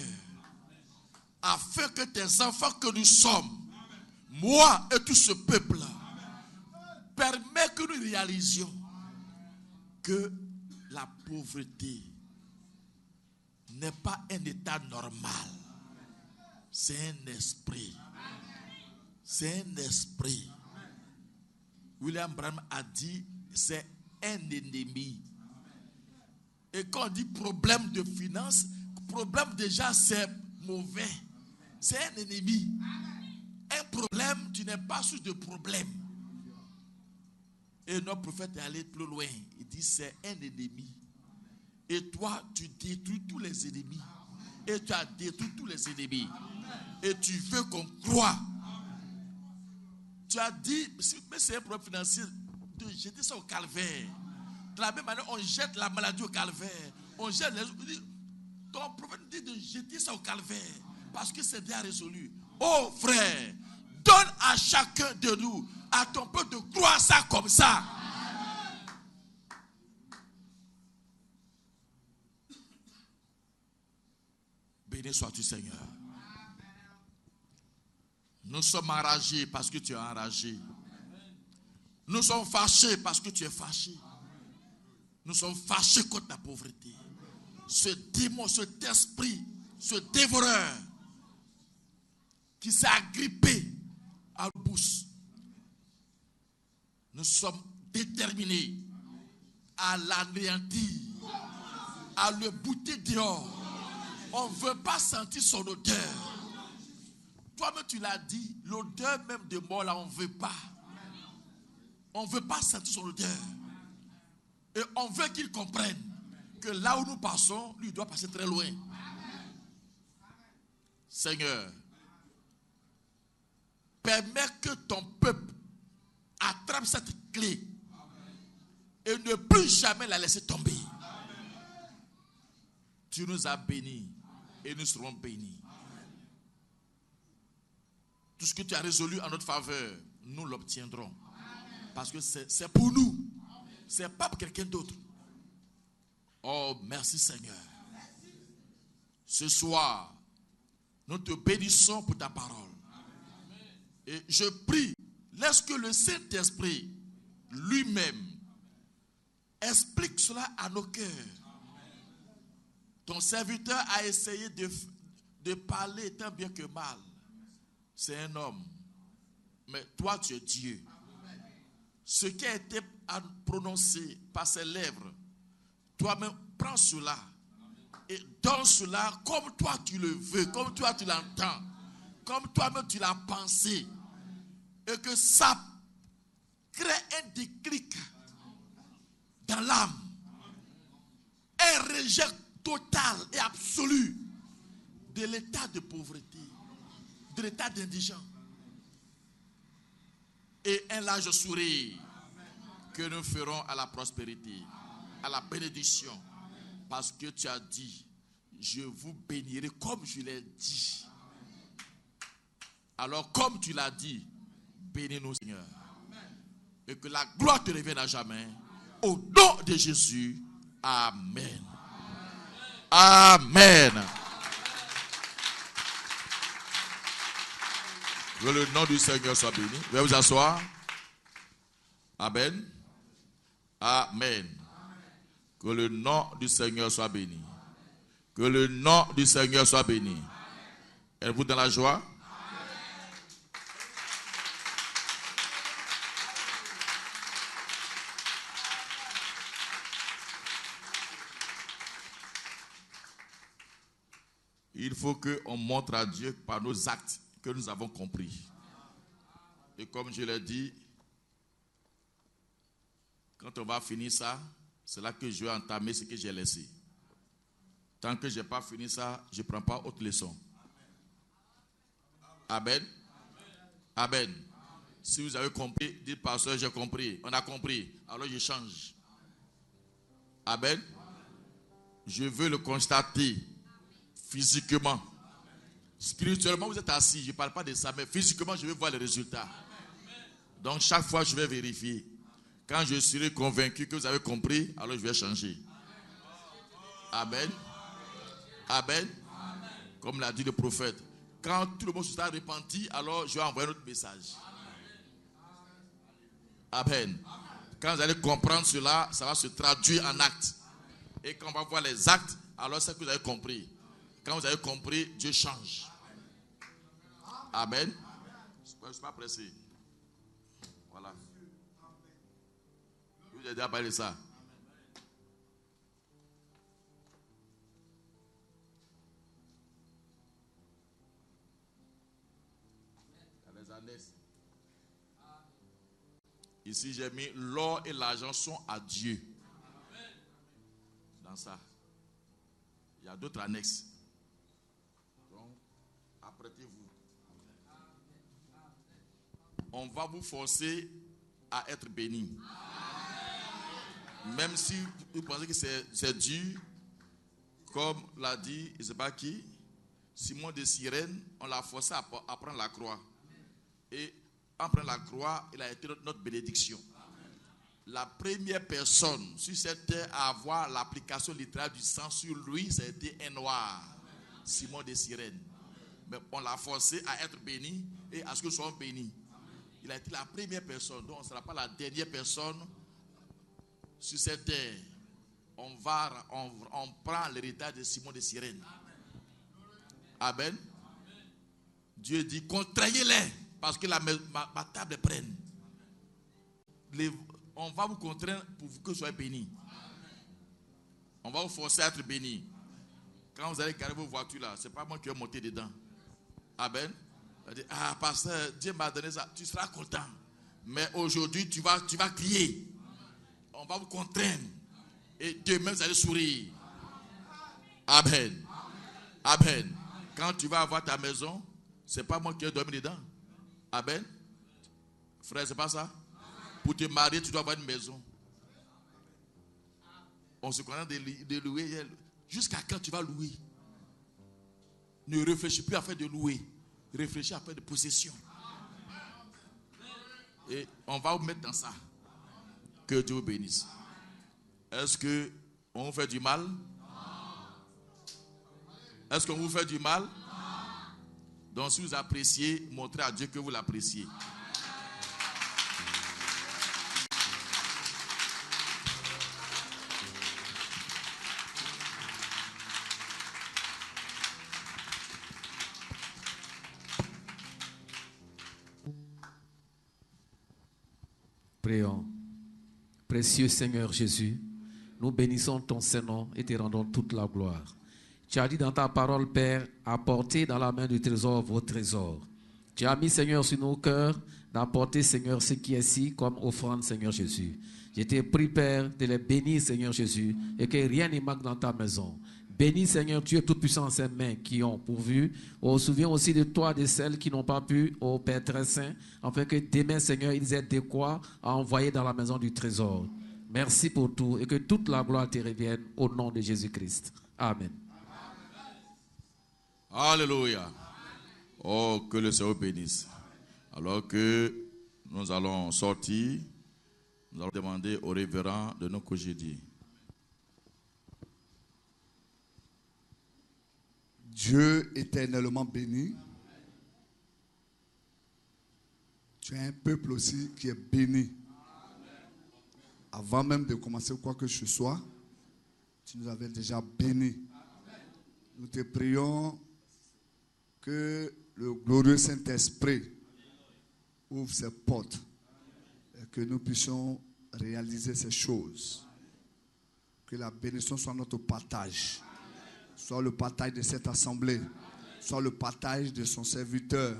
afin que tes enfants que nous sommes, moi et tout ce peuple, permet que nous réalisions que la pauvreté n'est pas un état normal. C'est un esprit. C'est un esprit. William Branham a dit, c'est un ennemi. Et quand on dit problème de finance, problème déjà c'est mauvais. C'est un ennemi. Un problème, tu n'es pas source de problème. Et notre prophète est allé plus loin. Il dit c'est un ennemi. Et toi, tu détruis tous les ennemis. Et tu as détruit tous les ennemis. Et tu veux qu'on croie. Tu as dit, mais c'est un problème financier, de jeter ça au calvaire. De la même manière, on jette la maladie au calvaire. On jette les... Ton prophète dit de jeter ça au calvaire. Parce que c'est déjà résolu. Oh frère, donne à chacun de nous, à ton peuple, de croire ça comme ça. Béni sois-tu, Seigneur. Nous sommes enragés parce que tu es enragé. Nous sommes fâchés parce que tu es fâché. Nous sommes fâchés contre la pauvreté. Ce démon, cet esprit, ce dévoreur qui s'est agrippé à la bouche. Nous sommes déterminés à l'anéantir, à le bouter dehors. On ne veut pas sentir son odeur. Toi-même, tu l'as dit, l'odeur même de mort, là, on ne veut pas. On ne veut pas sentir son odeur. Et on veut qu'il comprenne que là où nous passons, lui doit passer très loin. Seigneur, permets que ton peuple attrape cette clé et ne plus jamais la laisser tomber. Tu Tu nous as bénis et nous serons bénis. Tout ce que tu as résolu en notre faveur, nous l'obtiendrons. Parce que c'est pour nous. Ce n'est pas pour quelqu'un d'autre. Oh, merci Seigneur. Ce soir, nous te bénissons pour ta parole. Et je prie, laisse que le Saint-Esprit lui-même explique cela à nos cœurs. Ton serviteur a essayé de parler tant bien que mal. C'est un homme. Mais toi, tu es Dieu. Ce qui a été prononcé par ses lèvres, toi-même, prends cela et donne cela comme toi tu le veux, comme toi tu l'entends, comme toi-même tu l'as pensé. Et que ça crée un déclic dans l'âme. Un rejet total et absolu de l'état de pauvreté, de l'état d'indigent. Et un large sourire que nous ferons à la prospérité, à la bénédiction. Parce que tu as dit, je vous bénirai comme je l'ai dit. Alors comme tu l'as dit, bénis-nous Seigneur. Et que la gloire te revienne à jamais. Au nom de Jésus, amen. Amen. Que le nom du Seigneur soit béni. Veuillez vous asseoir. Amen. Amen. Que le nom du Seigneur soit béni. Que le nom du Seigneur soit béni. Êtes-vous dans la joie? Il faut qu'on montre à Dieu par nos actes que nous avons compris. Et comme je l'ai dit, quand on va finir ça, c'est là que je vais entamer ce que j'ai laissé. Tant que je n'ai pas fini ça, je ne prends pas autre leçon. Amen. Amen. Si vous avez compris, dites pasteur, j'ai compris. On a compris. Alors je change. Amen. Je veux le constater physiquement. Spirituellement, vous êtes assis. Je ne parle pas de ça, mais physiquement, je veux voir les résultats. Donc, chaque fois, je vais vérifier. Quand je serai convaincu que vous avez compris, alors je vais changer. Amen. Amen. Comme l'a dit le prophète. Quand tout le monde se sera repenti, alors je vais envoyer un autre message. Amen. Quand vous allez comprendre cela, ça va se traduire en actes. Et quand on va voir les actes, alors c'est que vous avez compris. Quand vous avez compris, Dieu change. Amen. Je ne suis pas pressé. Voilà. Je vous ai déjà parlé de ça. Il y a les annexes. Ici, j'ai mis l'or et l'argent sont à Dieu. Dans ça. Il y a d'autres annexes. Donc, apprêtez-vous. On va vous forcer à être béni. Même si vous pensez que c'est dur, comme l'a dit, je ne sais pas qui, Simon de Cyrène, on l'a forcé à prendre la croix. Et en prenant la croix, il a été notre bénédiction. La première personne sur cette terre à avoir l'application littérale du sang sur lui, c'était un noir, Simon de Cyrène. Mais on l'a forcé à être béni et à ce que nous soyons bénis. Il a été la première personne, donc on ne sera pas la dernière personne sur cette terre. On prend l'héritage de Simon de Cyrène. Amen. Dieu dit, contraignez-les, parce que ma table est pleine. On va vous contraindre pour que vous soyez bénis. On va vous forcer à être bénis. Quand vous allez garer vos voitures là, ce n'est pas moi qui vais monter dedans. Amen. Ah, pasteur, Dieu m'a donné ça. Tu seras content. Mais aujourd'hui, tu vas crier. On va vous contraindre. Et demain, vous allez sourire. Amen. Amen. Quand tu vas avoir ta maison, ce n'est pas moi qui vais dormir dedans. Amen. Frère, c'est pas ça? Pour te marier, tu dois avoir une maison. On se connaît de louer. Jusqu'à quand tu vas louer? Ne réfléchis plus à faire de louer. Réfléchis à faire de possession. Et on va vous mettre dans ça. Que Dieu vous bénisse. Est-ce qu'on vous fait du mal? Est-ce qu'on vous fait du mal? Donc si vous appréciez, montrez à Dieu que vous l'appréciez. Prions. Précieux Seigneur Jésus, nous bénissons ton Saint-Nom et te rendons toute la gloire. Tu as dit dans ta parole, Père, apportez dans la main du trésor vos trésors. Tu as mis, Seigneur, sur nos cœurs d'apporter, Seigneur, ce qui est ici comme offrande, Seigneur Jésus. Je t'ai pris, Père, de les bénir, Seigneur Jésus, et que rien ne manque dans ta maison. Bénis, Seigneur Dieu, Tout-Puissant, ces mains qui ont pourvu. On se souvient aussi de toi, de celles qui n'ont pas pu, ô Père très saint, afin que demain, Seigneur, ils aient de quoi à envoyer dans la maison du trésor. Merci pour tout et que toute la gloire te revienne au nom de Jésus-Christ. Amen. Alléluia. Oh, que le Seigneur bénisse. Alors que nous allons sortir, nous allons demander au révérend de nous congédier. Dieu éternellement béni. Tu as un peuple aussi qui est béni. Avant même de commencer quoi que ce soit, tu nous avais déjà bénis. Nous te prions que le glorieux Saint-Esprit ouvre ses portes et que nous puissions réaliser ces choses. Que la bénédiction soit notre partage. Soit le partage de cette assemblée, soit le partage de son serviteur,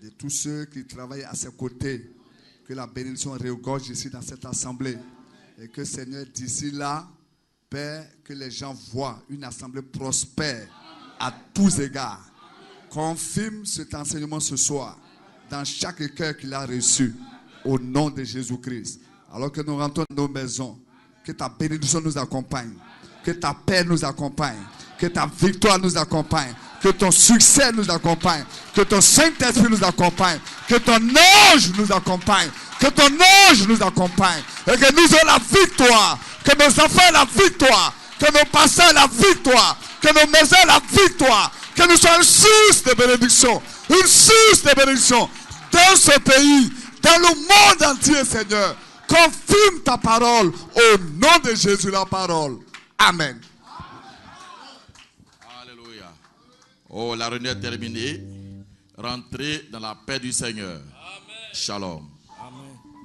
de tous ceux qui travaillent à ses côtés. Que la bénédiction regorge ici dans cette assemblée. Et que Seigneur, d'ici là, Père, que les gens voient une assemblée prospère à tous égards. Confirme cet enseignement ce soir dans chaque cœur qu'il a reçu au nom de Jésus-Christ. Alors que nous rentrons dans nos maisons, que ta bénédiction nous accompagne, que ta paix nous accompagne, que ta victoire nous accompagne, que ton succès nous accompagne, que ton Saint-Esprit nous accompagne, que ton ange nous accompagne, que ton ange nous accompagne, et que nous ayons la victoire, que nos enfants aient la victoire, que nos pasteurs aient la victoire, que nos maisons aient la victoire, que nous soyons une source de bénédiction, dans ce pays, dans le monde entier, Seigneur. Confirme ta parole au nom de Jésus, la parole. Amen. Alléluia. Oh, la réunion est terminée. Rentrez dans la paix du Seigneur. Amen. Shalom.